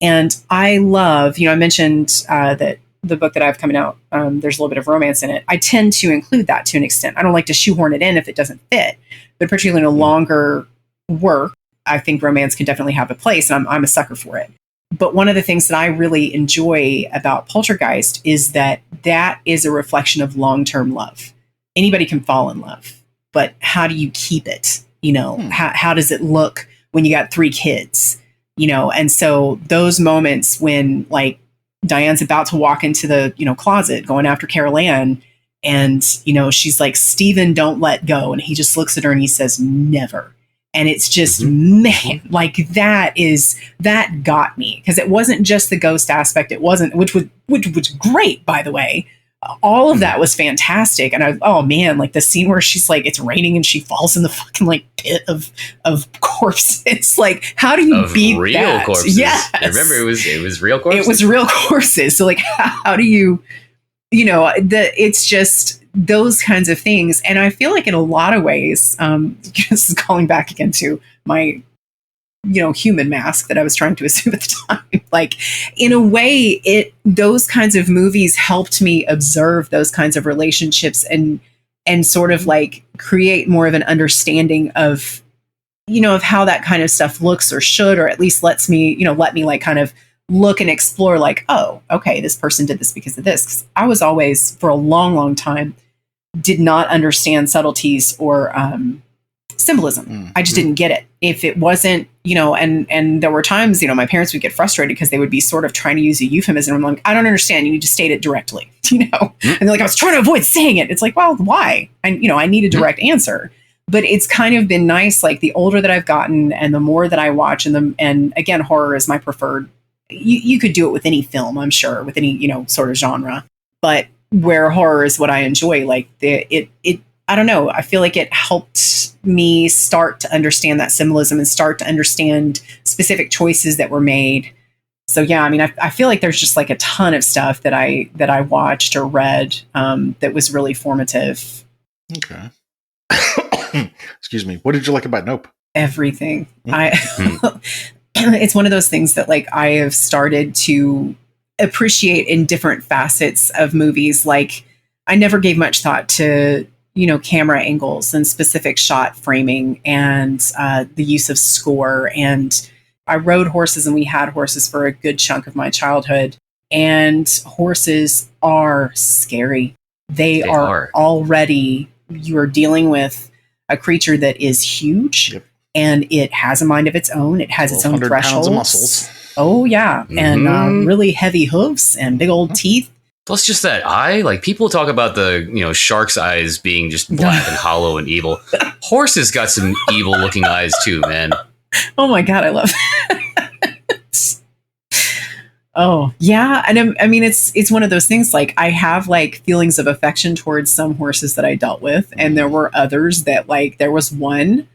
And I love, you know, I mentioned that the book that I have coming out, there's a little bit of romance in it. I tend to include that to an extent. I don't like to shoehorn it in if it doesn't fit, but particularly in a longer work, I think romance can definitely have a place, and I'm a sucker for it. But one of the things that I really enjoy about Poltergeist is that is a reflection of long-term love. Anybody can fall in love, but how do you keep it? You know, how does it look when you got 3 kids? You know, and so those moments when like Diane's about to walk into the, you know, closet going after Carol Ann, and, you know, she's like, Stephen, don't let go. And he just looks at her and he says, never. And it's just, man, like that got me, because it wasn't just the ghost aspect. It wasn't, which was great, by the way. all of that was fantastic. And oh man, like the scene where she's like, it's raining and she falls in the fucking like pit of corpses. Like, how do you beat real that? Corpses? Yes. I remember it was real corpses. It was real corpses. So like, how do you, it's just those kinds of things. And I feel like in a lot of ways, this is calling back again to my, human mask that I was trying to assume at the time. Like, in a way, those kinds of movies helped me observe those kinds of relationships and sort of like create more of an understanding of, of how that kind of stuff looks or should, or at least let me like kind of look and explore like, oh, okay, this person did this because of this. 'Cause I was always, for a long, long time, did not understand subtleties or symbolism. I just didn't get it. If it wasn't, and there were times, my parents would get frustrated because they would be sort of trying to use a euphemism. I'm like, I don't understand. You need to state it directly, and they're like, I was trying to avoid saying it. It's like, well, why? I need a direct answer. But it's kind of been nice. Like the older that I've gotten and the more that I watch and again, horror is my preferred. You could do it with any film, I'm sure, with any, sort of genre, but where horror is what I enjoy, like it I don't know. I feel like it helped me start to understand that symbolism and start to understand specific choices that were made. So yeah, I mean, I feel like there's just like a ton of stuff that I watched or read that was really formative. Okay. Excuse me. What did you like about Nope? Everything. It's one of those things that like I have started to appreciate in different facets of movies. Like I never gave much thought to camera angles and specific shot framing and the use of score. And I rode horses and we had horses for a good chunk of my childhood. And horses are scary. They are already, you are dealing with a creature that is huge. Yep. And it has a mind of its own. It has its own thresholds. Pounds of muscles. Oh, yeah. Mm-hmm. And really heavy hooves and big old teeth. Plus just that eye, like people talk about the, shark's eyes being just black and hollow and evil. Horses got some evil looking eyes too, man. Oh my God, I love that. Oh yeah. And I mean, it's one of those things, like I have like feelings of affection towards some horses that I dealt with. And there were others that like, there was one,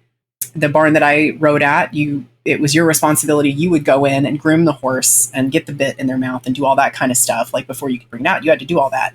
the barn that I rode at, it was your responsibility. You would go in and groom the horse and get the bit in their mouth and do all that kind of stuff. Like before you could bring it out, you had to do all that.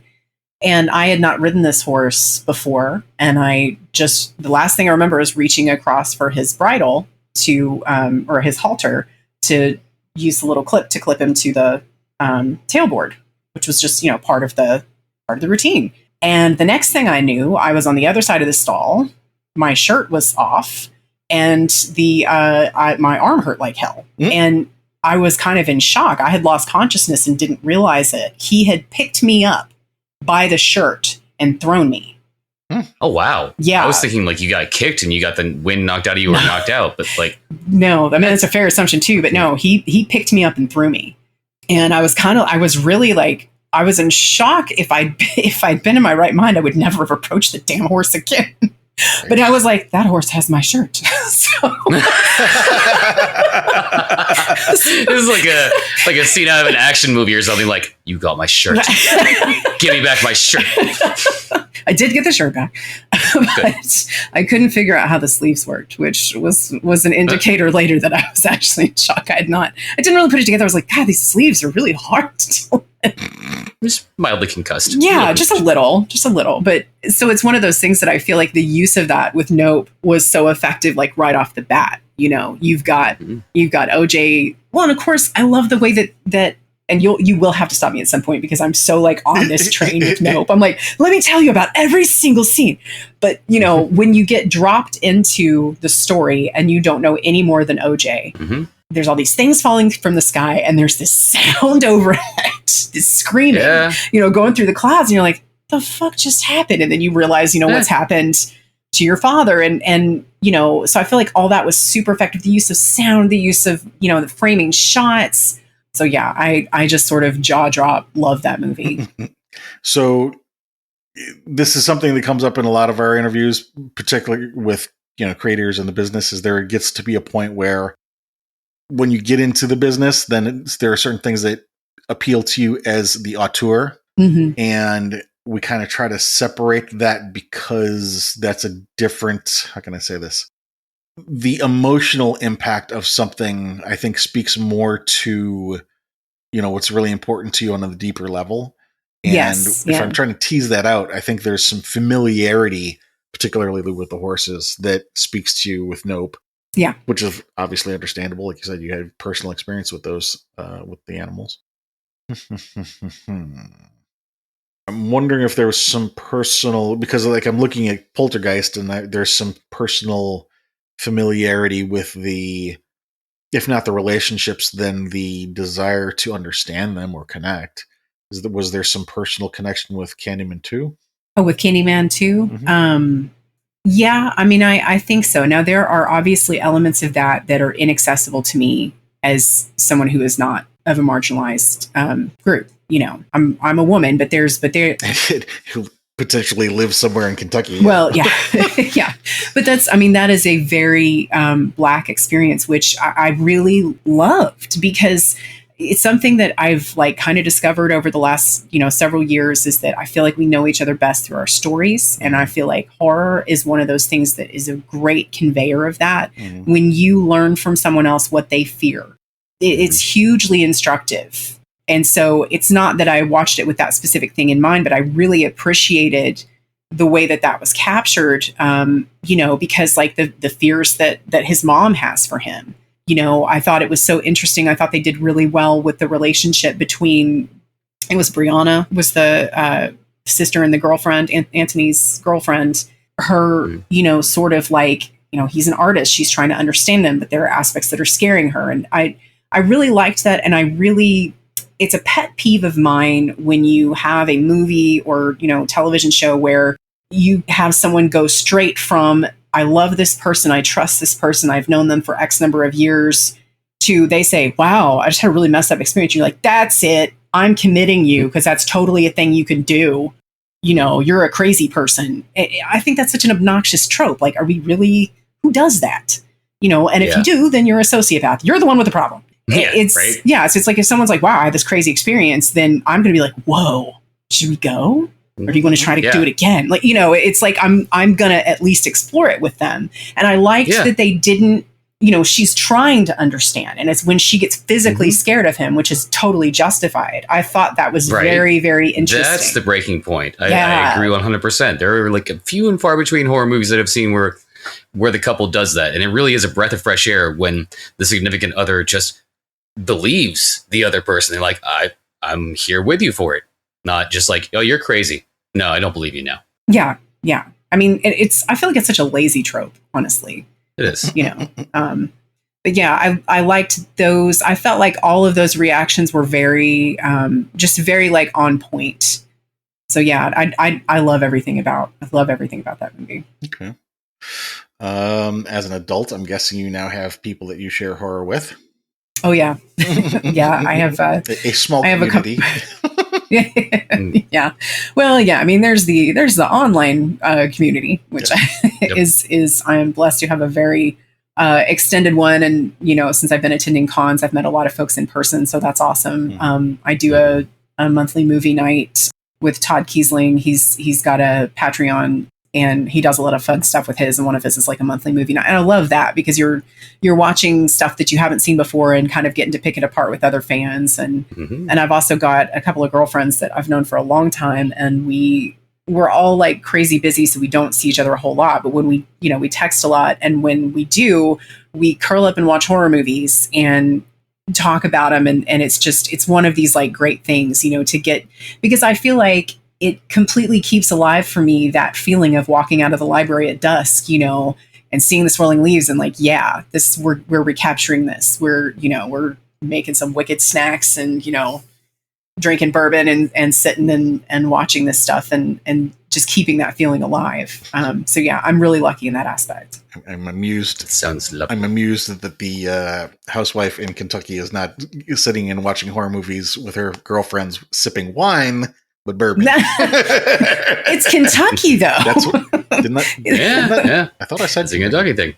And I had not ridden this horse before. And the last thing I remember is reaching across for his bridle or his halter to use the little clip to clip him to the tailboard, which was just, part of the routine. And the next thing I knew, I was on the other side of the stall. My shirt was off. And my arm hurt like hell. And I was kind of in shock. I had lost consciousness and didn't realize it. He had picked me up by the shirt and thrown me. Oh, wow. Yeah. I was thinking like you got kicked and you got the wind knocked out of you or knocked out. But like, no, I mean, that's a fair assumption too. But no, he picked me up and threw me. And I was really like, I was in shock. If I'd been in my right mind, I would never have approached the damn horse again. But I was like, that horse has my shirt. So this is like a scene out of an action movie or something. Like, you got my shirt. Give me back my shirt. I did get the shirt back, but I couldn't figure out how the sleeves worked, which was an indicator later that I was actually in shock. I didn't really put it together. I was like, God, these sleeves are really hard to deal with. Just mildly concussed. Yeah, just a little. But so it's one of those things that I feel like the use of that with Nope was so effective, like right off the bat. You've got OJ. Well, and of course, I love the way that and you will have to stop me at some point because I'm so like on this train with Nope. I'm like, let me tell you about every single scene. But when you get dropped into the story and you don't know any more than OJ, there's all these things falling from the sky and there's this sound overhead, this screaming, going through the clouds, and you're like, the fuck just happened? And then you realize, what's happened to your father. And so I feel like all that was super effective. The use of sound, the use of, the framing shots. So yeah, I just sort of jaw drop love that movie. So this is something that comes up in a lot of our interviews, particularly with, creators in the business, is there gets to be a point where when you get into the business, then there are certain things that appeal to you as the auteur. And we kind of try to separate that because that's a different, how can I say this? The emotional impact of something, I think, speaks more to, what's really important to you on a deeper level. And if I'm trying to tease that out, I think there's some familiarity, particularly with the horses, that speaks to you with Nope. Yeah. Which is obviously understandable. Like you said, you had personal experience with those, with the animals. I'm wondering if there was some personal, because I'm looking at Poltergeist and there's some personal familiarity with the, if not the relationships, then the desire to understand them or connect. Was there some personal connection with Candyman 2? Oh, with Candyman 2? Mm-hmm. Yeah, I mean, I think so. Now, there are obviously elements of that are inaccessible to me as someone who is not of a marginalized group. I'm a woman, but there who potentially lives somewhere in Kentucky. Well, yeah, yeah. But that is a very Black experience, which I really loved, because it's something that I've kind of discovered over the last, several years, is that I feel like we know each other best through our stories. And I feel like horror is one of those things that is a great conveyor of that. Mm-hmm. When you learn from someone else what they fear, it's hugely instructive. And so it's not that I watched it with that specific thing in mind, but I really appreciated the way that was captured, because the fears that his mom has for him. I thought it was so interesting. I thought they did really well with the relationship between, it was Brianna, was the sister and the girlfriend, Anthony's girlfriend. Her, sort of he's an artist. She's trying to understand him, but there are aspects that are scaring her. And I really liked that. And it's a pet peeve of mine when you have a movie or, television show where you have someone go straight from, I love this person, I trust this person, I've known them for X number of years, to they say, wow, I just had a really messed up experience. You're like, that's it. I'm committing you, because that's totally a thing you can do. You're a crazy person. I think that's such an obnoxious trope. Are we really, who does that? And if you do, then you're a sociopath. You're the one with the problem. Yeah, right? Yeah. So it's if someone's like, wow, I had this crazy experience, then I'm going to be like, whoa, should we go? Or do you want to try to do it again? It's I'm going to at least explore it with them. And I liked that they didn't, she's trying to understand. And it's when she gets physically scared of him, which is totally justified. I thought that was very, very interesting. That's the breaking point. I agree 100%. There are a few and far between horror movies that I've seen where the couple does that. And it really is a breath of fresh air when the significant other just believes the other person. They're like, I'm here with you for it. Not just oh, you're crazy. No, I don't believe you now. Yeah. Yeah. I mean, I feel like it's such a lazy trope, honestly. It is. But yeah, I liked those. I felt like all of those reactions were very, just very on point. So yeah, I love everything about that movie. Okay. As an adult, I'm guessing you now have people that you share horror with. Oh yeah. Yeah. I have a small community. Yeah. Well, yeah. I mean, there's the online community, which is I am blessed to have a very extended one, and since I've been attending cons, I've met a lot of folks in person, so that's awesome. I do a monthly movie night with Todd Kiesling. He's got a Patreon, and he does a lot of fun stuff with his, and one of his is a monthly movie night. And I love that, because you're watching stuff that you haven't seen before and kind of getting to pick it apart with other fans. And and I've also got a couple of girlfriends that I've known for a long time, and we're all crazy busy, so we don't see each other a whole lot. But when we text a lot, and when we do, we curl up and watch horror movies and talk about them. And it's one of these great things, to get, because I feel like it completely keeps alive for me that feeling of walking out of the library at dusk, and seeing the swirling leaves, and we're recapturing this. We're making some wicked snacks, and drinking bourbon and sitting and watching this stuff, and just keeping that feeling alive. So yeah, I'm really lucky in that aspect. I'm amused. It sounds lovely. I'm amused that the housewife in Kentucky is not sitting and watching horror movies with her girlfriends, sipping wine. But bourbon. It's Kentucky, though. That's what, yeah. I thought I said it's a Kentucky thing.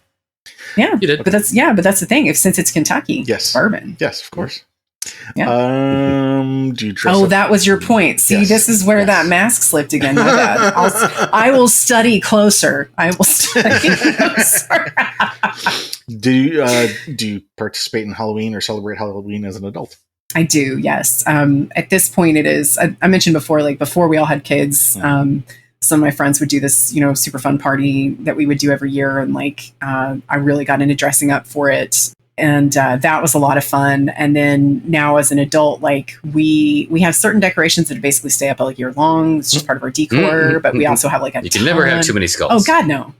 Yeah, you did. But that's the thing. Since it's Kentucky, yes, bourbon. Yes, of course. Do you dress up? That was your point. See, Yes. this is where that mask slipped again. My bad. I will study closer. I will study closer. Do you participate in Halloween or celebrate Halloween as an adult? I do, yes. At this point, it is. I mentioned before, like before we all had kids, some of my friends would do this, super fun party that we would do every year, and I really got into dressing up for it, and that was a lot of fun. And then now, as an adult, we have certain decorations that basically stay up all year long. It's just part of our decor, but we also have you can never have too many skulls. Oh God, no!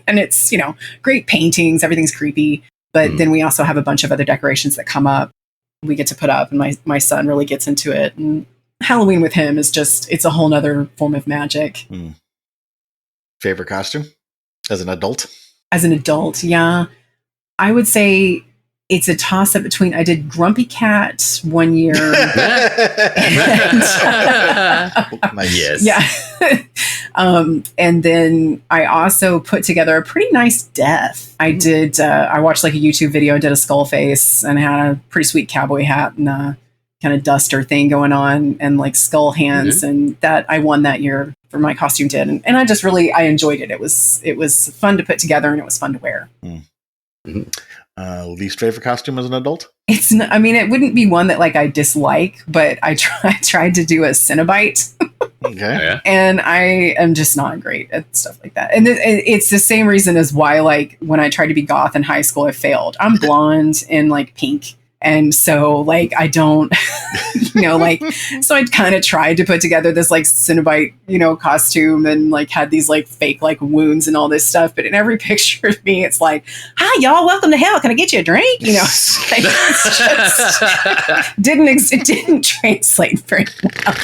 And it's great paintings. Everything's creepy, but then we also have a bunch of other decorations that come up. We get to put up, and my son really gets into it. And Halloween with him is it's a whole nother form of magic. Favorite costume as an adult? As an adult, yeah. I would say it's a toss up between, I did Grumpy Cat one year. Yes. Yeah. And then I also put together a pretty nice death. I did, I watched a YouTube video, did a skull face, and had a pretty sweet cowboy hat and a kind of duster thing going on, and skull hands. And that I won that year for my costume did. And I just really, I enjoyed it. It was fun to put together, and it was fun to wear. Least favorite costume as an adult? It's not, I mean, it wouldn't be one that I dislike, but I tried to do a Cenobite. Okay. And I am just not great at stuff like that. And it's the same reason as why, when I tried to be goth in high school, I failed. I'm blonde and pink. And so I don't, so I kind of tried to put together this Cenobite, costume, and had these fake wounds and all this stuff. But in every picture of me, it's hi y'all, welcome to hell. Can I get you a drink? It's just it didn't translate very well.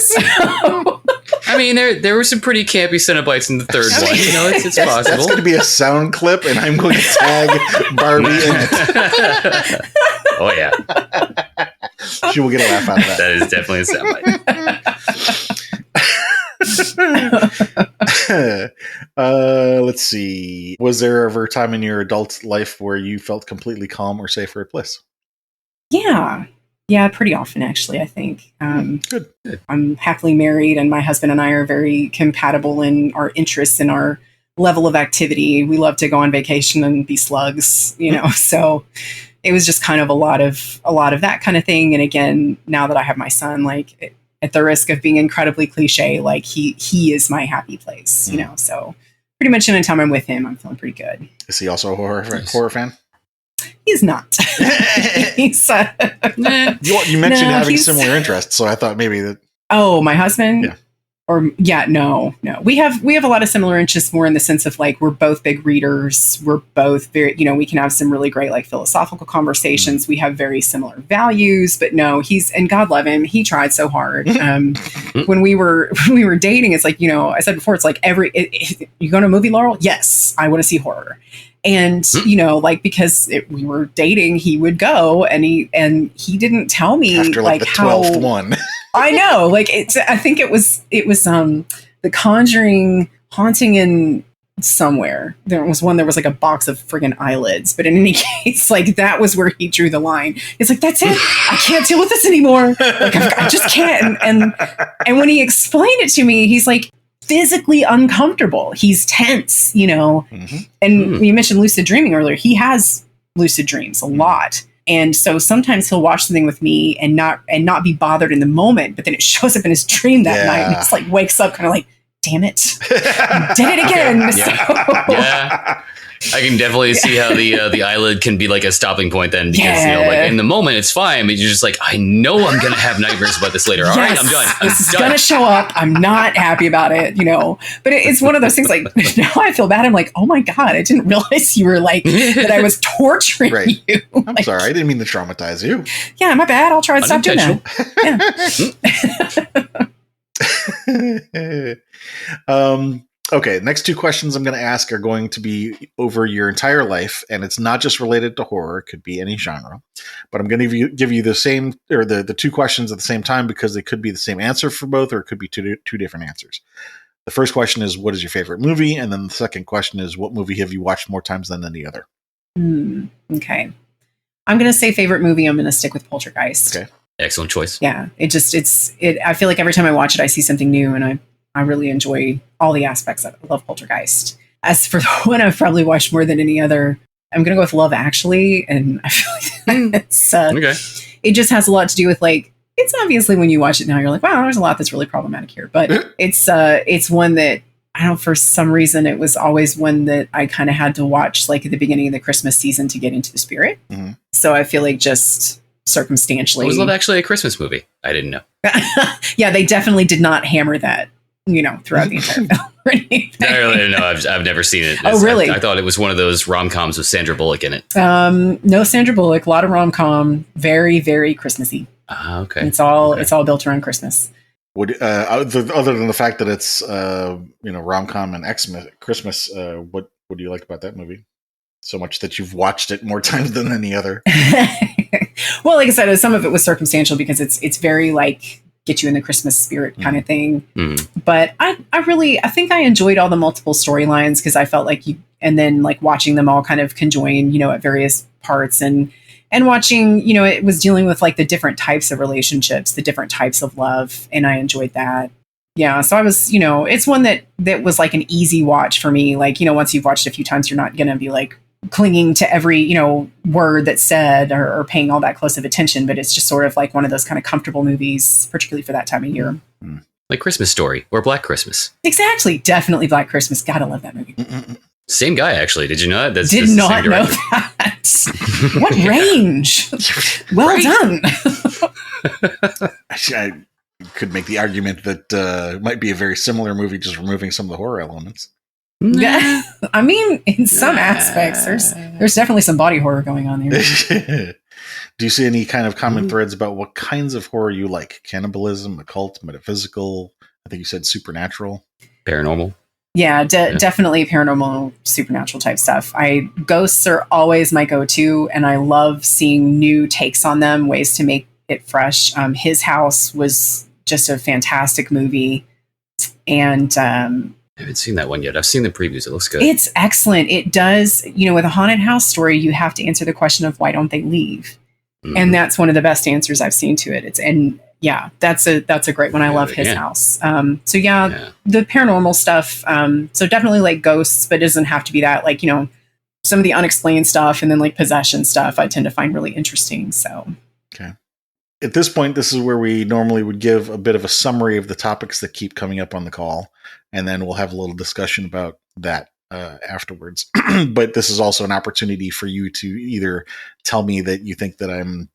So I mean, there were some pretty campy Cenobites in the third one. It's possible. That's going to be a sound clip, and I'm going to tag Barbie in it. Oh yeah, she will get a laugh out of that. That is definitely a soundbite. Let's see. Was there ever a time in your adult life where you felt completely calm or safe or at bliss? Yeah, pretty often, actually, I think. Good. I'm happily married, and my husband and I are very compatible in our interests and our level of activity. We love to go on vacation and be slugs, so it was just kind of a lot of that kind of thing. And again, now that I have my son, at the risk of being incredibly cliche, he is my happy place, so pretty much anytime I'm with him, I'm feeling pretty good. Is he also a horror fan? He's not. He's you mentioned having similar interests, so I thought maybe that. Oh, my husband? Yeah. No. We have a lot of similar interests, more in the sense of we're both big readers. We're both very, we can have some really great philosophical conversations. We have very similar values, but no, and God love him, he tried so hard. When we were dating, it's I said before, it's you going to a movie, Laurel? Yes, I want to see horror. And, because we were dating, he would go, and he didn't tell me after the 12th one. I know, I think it was The Conjuring Haunting in somewhere. There was a box of friggin' eyelids, but in any case, that was where he drew the line. It's that's it. I can't deal with this anymore. I just can't. And when he explained it to me, he's physically uncomfortable. He's tense, and you mentioned lucid dreaming earlier. He has lucid dreams a lot. And so sometimes he'll watch something with me and not be bothered in the moment, but then it shows up in his dream that night, and it's wakes up kind of damn it, did it again. Yeah. So. Yeah. I can definitely see how the eyelid can be a stopping point then, because in the moment it's fine, but you're just I know I'm gonna have nightmares about this later. All right, I'm done. This is gonna show up. I'm not happy about it, But it's one of those things. Now I feel bad. I'm oh my God, I didn't realize you were that I was torturing you. I'm sorry, I didn't mean to traumatize you. Yeah, my bad. I'll try to stop doing that. Yeah. Okay, next two questions I'm going to ask are going to be over your entire life, and it's not just related to horror. It could be any genre. But I'm going to give you the same, or the two questions at the same time, because they could be the same answer for both, or it could be two different answers. The first question is, what is your favorite movie? And then the second question is, what movie have you watched more times than any other? Okay. I'm going to say favorite movie. I'm going to stick with Poltergeist. Okay. Excellent choice. Yeah. I feel like every time I watch it, I see something new, and I really enjoy all the aspects of it. I love Poltergeist. As for the one I've probably watched more than any other, I'm going to go with Love Actually. And I feel like it just has a lot to do with like, it's obviously when you watch it now, you're like, wow, there's a lot that's really problematic here. But it's one that, I don't know, for some reason, it was always one that I kind of had to watch like at the beginning of the Christmas season to get into the spirit. Mm-hmm. So I feel like just circumstantially. Was Love Actually a Christmas movie? I didn't know. Yeah, they definitely did not hammer that, throughout the entire film. Or anything. No, I've never seen it. Oh, really? I thought it was one of those rom-coms with Sandra Bullock in it. No Sandra Bullock, a lot of rom-com, very, very Christmassy. Okay. It's all built around Christmas. Would other than the fact that it's rom-com and Christmas, what do you like about that movie so much that you've watched it more times than any other? Well, like I said, some of it was circumstantial because it's very like get you in the Christmas spirit kind of thing. Mm-hmm. But I think I enjoyed all the multiple storylines because I felt like and then like watching them all kind of conjoin, at various parts and watching, it was dealing with like the different types of relationships, the different types of love. And I enjoyed that. Yeah. So I was, it's one that was like an easy watch for me. Like, once you've watched a few times, you're not going to be like clinging to every, word that's said or paying all that close of attention. But it's just sort of like one of those kind of comfortable movies, particularly for that time of year. Mm-hmm. Like Christmas Story or Black Christmas. Exactly. Definitely Black Christmas. Gotta love that movie. Mm-mm. Same guy, actually. Did you know that? Did not know that. What range? Well done. I could make the argument that it might be a very similar movie, just removing some of the horror elements. Yeah, I mean, in some aspects, there's definitely some body horror going on there. Do you see any kind of common threads about what kinds of horror you like? Cannibalism, occult, metaphysical? I think you said supernatural. Paranormal. Yeah, definitely paranormal, supernatural type stuff. Ghosts are always my go-to, and I love seeing new takes on them, ways to make it fresh. His House was just a fantastic movie, and I haven't seen that one yet. I've seen the previews. It looks good. It's excellent. It does, with a haunted house story, you have to answer the question of why don't they leave? Mm-hmm. And that's one of the best answers I've seen to it. That's a great one. I love His House. The paranormal stuff. So definitely like ghosts, but it doesn't have to be that. Like, some of the unexplained stuff and then like possession stuff I tend to find really interesting. So. Okay. At this point, this is where we normally would give a bit of a summary of the topics that keep coming up on the call. And then we'll have a little discussion about that afterwards. But this is also an opportunity for you to either tell me that you think that I'm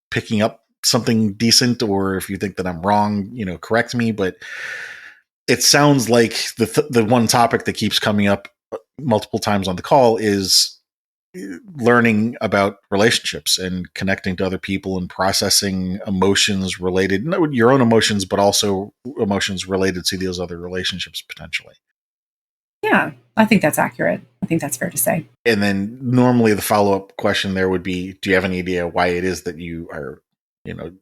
picking up something decent, or if you think that I'm wrong, correct me. But it sounds like the one topic that keeps coming up multiple times on the call is learning about relationships and connecting to other people and processing emotions related, not your own emotions, but also emotions related to those other relationships potentially. Yeah, I think that's accurate. I think that's fair to say. And then normally the follow-up question there would be, do you have any idea why it is that you are,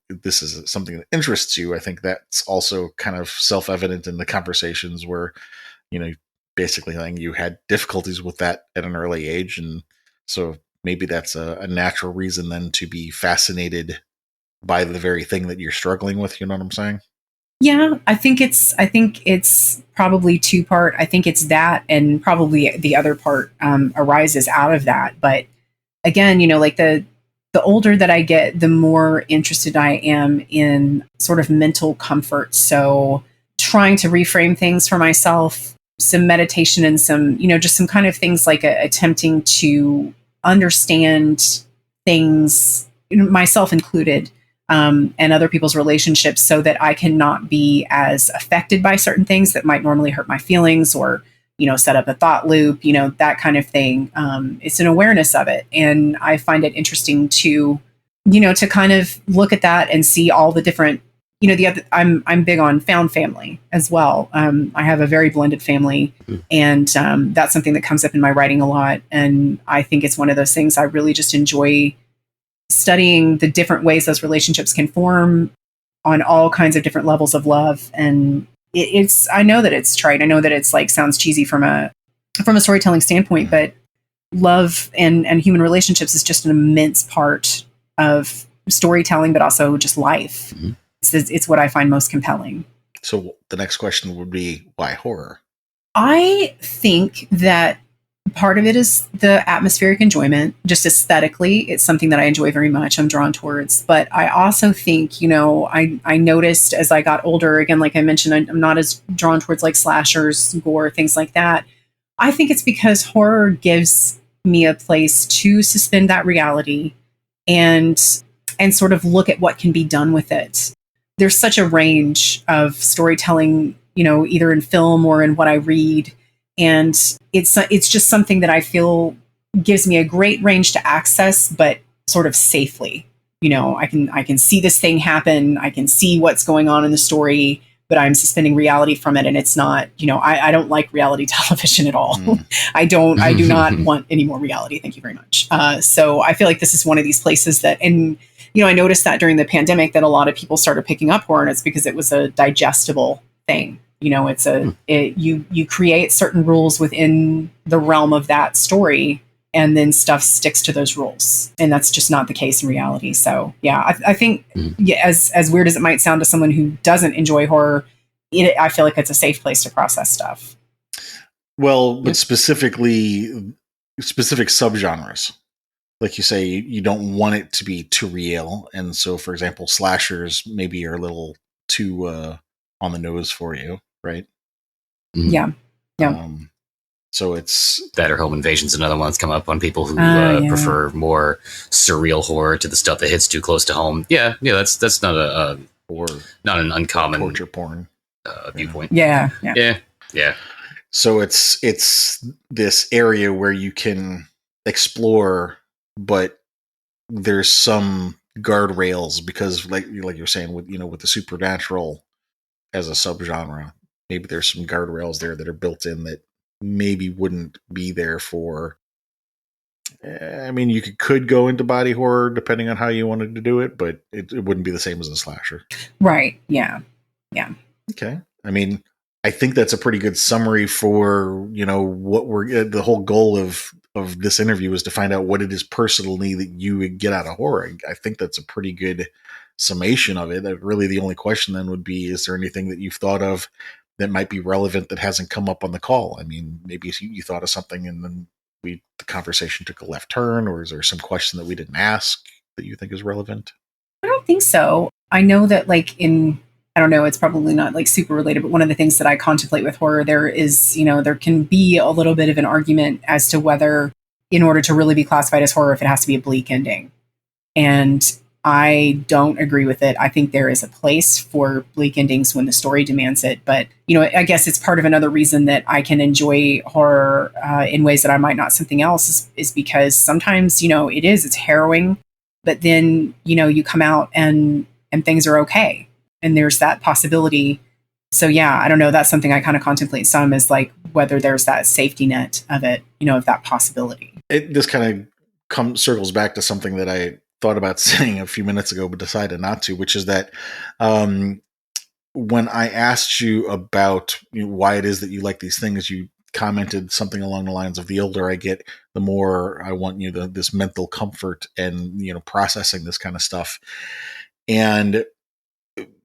this is something that interests you? I think that's also kind of self-evident in the conversations where, basically saying you had difficulties with that at an early age. And so maybe that's a natural reason then to be fascinated by the very thing that you're struggling with. You know what I'm saying? Yeah, I think it's probably two-part. I think it's that, and probably the other part arises out of that. But again, like the older that I get, the more interested I am in sort of mental comfort. So trying to reframe things for myself, some meditation and some, just some kind of things like attempting to understand things, myself included, and other people's relationships so that I cannot be as affected by certain things that might normally hurt my feelings or, set up a thought loop, that kind of thing. It's an awareness of it. And I find it interesting to, to kind of look at that and see all the different, I'm big on found family as well. I have a very blended family, and that's something that comes up in my writing a lot. And I think it's one of those things I really just enjoy studying the different ways those relationships can form on all kinds of different levels of love. And I know that it's trite. I know that it's like sounds cheesy from a storytelling standpoint, but love and human relationships is just an immense part of storytelling, but also just life. Mm-hmm. It's what I find most compelling. So the next question would be, why horror? I think that part of it is the atmospheric enjoyment, just aesthetically. It's something that I enjoy very much. I'm drawn towards. But I also think, I noticed as I got older, again, like I mentioned, I'm not as drawn towards like slashers, gore, things like that. I think it's because horror gives me a place to suspend that reality and sort of look at what can be done with it. There's such a range of storytelling, either in film or in what I read. And it's just something that I feel gives me a great range to access, but sort of safely. I can see this thing happen. I can see what's going on in the story, but I'm suspending reality from it. And it's not, I don't like reality television at all. I do not want any more reality. Thank you very much. So I feel like this is one of these places that, and, I noticed that during the pandemic that a lot of people started picking up horror, and it's because it was a digestible thing. You create certain rules within the realm of that story, and then stuff sticks to those rules. And that's just not the case in reality. So yeah, I think as weird as it might sound to someone who doesn't enjoy horror, I feel like it's a safe place to process stuff. Well, but specific subgenres. Like you say, you don't want it to be too real. And so, for example, slashers maybe are a little too on the nose for you, right? Yeah. Yeah. So it's that, or home invasion's another one that's come up on people who prefer more surreal horror to the stuff that hits too close to home. Yeah, that's not not an uncommon torture porn viewpoint. Yeah. So it's this area where you can explore, but there's some guardrails because, like you're saying, with the supernatural as a subgenre, maybe there's some guardrails there that are built in that maybe wouldn't be there for. I mean, you could go into body horror depending on how you wanted to do it, but it wouldn't be the same as a slasher. Right. Yeah. Okay. I mean, I think that's a pretty good summary for, what the whole goal of this interview is to find out what it is personally that you would get out of horror. I think that's a pretty good summation of it. Really, the only question then would be, is there anything that you've thought of that might be relevant that hasn't come up on the call? I mean, maybe you thought of something and then the conversation took a left turn, or is there some question that we didn't ask that you think is relevant? I don't think so. I know that I don't know, it's probably not like super related, but one of the things that I contemplate with horror, there is, there can be a little bit of an argument as to whether, in order to really be classified as horror, if it has to be a bleak ending. And I don't agree with it. I think there is a place for bleak endings when the story demands it. But, I guess it's part of another reason that I can enjoy horror in ways that I might not something else is because sometimes, it's harrowing, but then, you come out and things are okay. And there's that possibility. So yeah, I don't know. That's something I kind of contemplate some, is like whether there's that safety net of it, of that possibility. This kind of circles back to something that I thought about saying a few minutes ago, but decided not to, which is that when I asked you about why it is that you like these things, you commented something along the lines of, the older I get, the more I want this mental comfort and, processing this kind of stuff. And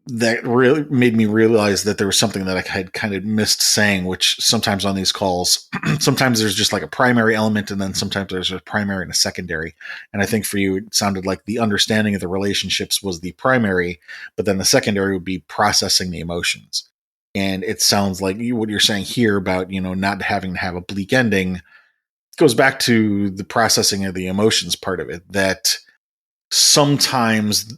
that really made me realize that there was something that I had kind of missed saying, which sometimes on these calls, sometimes there's just like a primary element, and then sometimes there's a primary and a secondary. And I think for you, it sounded like the understanding of the relationships was the primary, but then the secondary would be processing the emotions. And it sounds like what you're saying here about, not having to have a bleak ending goes back to the processing of the emotions part of it, that sometimes,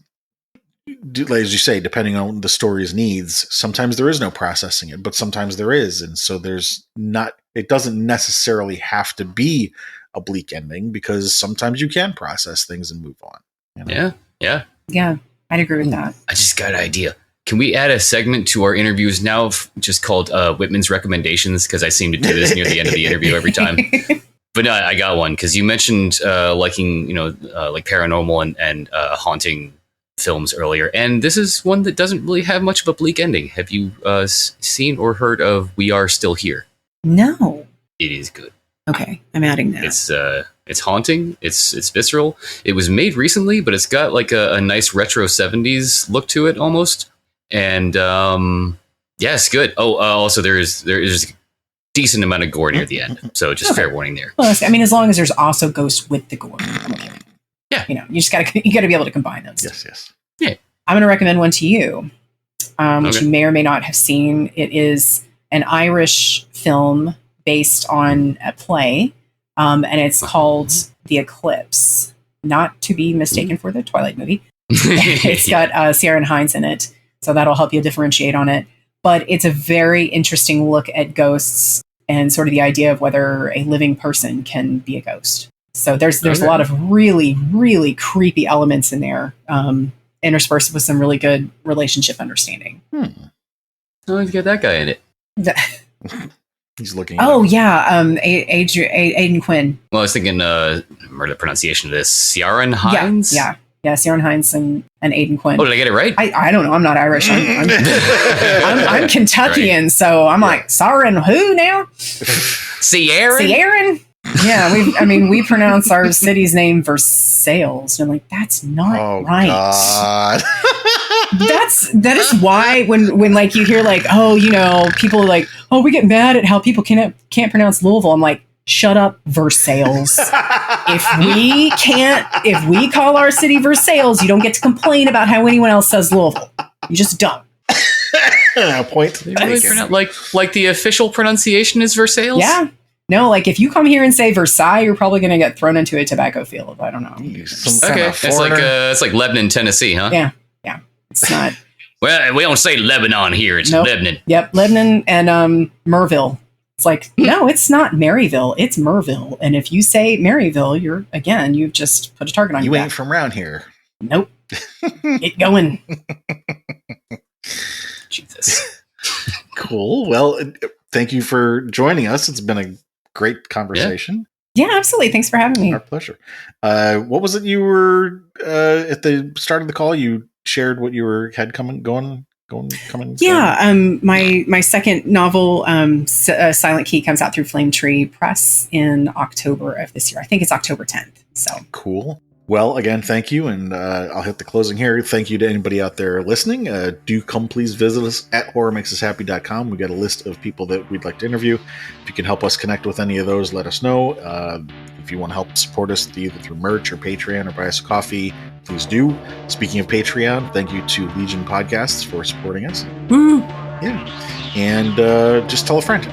as you say, depending on the story's needs, sometimes there is no processing it, but sometimes there is. And so it doesn't necessarily have to be a bleak ending, because sometimes you can process things and move on. Yeah. I'd agree with that. I just got an idea. Can we add a segment to our interviews now just called Whitman's Recommendations? Because I seem to do this near the end of the interview every time. But no, I got one, because you mentioned liking, like paranormal and haunting films earlier, and this is one that doesn't really have much of a bleak ending. Have you seen or heard of We Are Still Here? No. It is good. Okay, I'm adding that. It's haunting. It's visceral. It was made recently, but it's got like a nice retro 70s look to it almost. And yeah, it's good. Oh, also there is a decent amount of gore near the end. So just fair warning there. Well, I mean, as long as there's also ghost with the gore. Okay. Yeah. You know, you gotta be able to combine those. Yes. Yeah. I'm going to recommend one to you, which you may or may not have seen. It is an Irish film based on a play, and it's called The Eclipse, not to be mistaken for the Twilight movie. It's got Ciarán Hinds in it, so that'll help you differentiate on it. But it's a very interesting look at ghosts and sort of the idea of whether a living person can be a ghost. So there's a lot of really, really creepy elements in there, interspersed with some really good relationship understanding. Oh, let's get that guy in it. He's looking. Oh yeah, Aidan Quinn. Well, I was thinking, remember the pronunciation of this? Ciarán Hinds? Yeah, Ciarán Hinds and Aidan Quinn. Oh, did I get it right? I don't know. I'm not Irish. I'm Kentuckian, right. So I'm like, Ciarán who now? Ciarán? Yeah, we pronounce our city's name Versailles. And I'm like, that's not right. God. That is why when like you hear like, oh, you know, people are like, oh, we get mad at how people can't pronounce Louisville. I'm like, shut up, Versailles. If we call our city Versailles, you don't get to complain about how anyone else says Louisville. You just don't. Point. Like the official pronunciation is Versailles? Yeah. No, like if you come here and say Versailles, you're probably going to get thrown into a tobacco field. I don't know. Okay, it's like Lebanon, Tennessee, huh? Yeah. It's not. Well, we don't say Lebanon here. It's Lebanon. Yep, Lebanon and Merville. It's like, no, it's not Maryville. It's Merville. And if you say Maryville, you've just put a target on you. You ain't from around here. Nope. Get going. Jesus. Cool. Well, thank you for joining us. It's been a great conversation. Yeah, absolutely. Thanks for having me. Our pleasure. What was it you were at the start of the call? You shared what you had coming. Yeah, my second novel, Silent Key, comes out through Flame Tree Press in October of this year. I think it's October 10th. So cool. Well, again, thank you, and I'll hit the closing here. Thank you to anybody out there listening. Do come please visit us at horrormakesushappy.com. We've got a list of people that we'd like to interview. If you can help us connect with any of those, let us know. If you want to help support us either through merch or Patreon or buy us a coffee, please do. Speaking of Patreon, thank you to Legion Podcasts for supporting us. Woo! Yeah. And just tell a friend.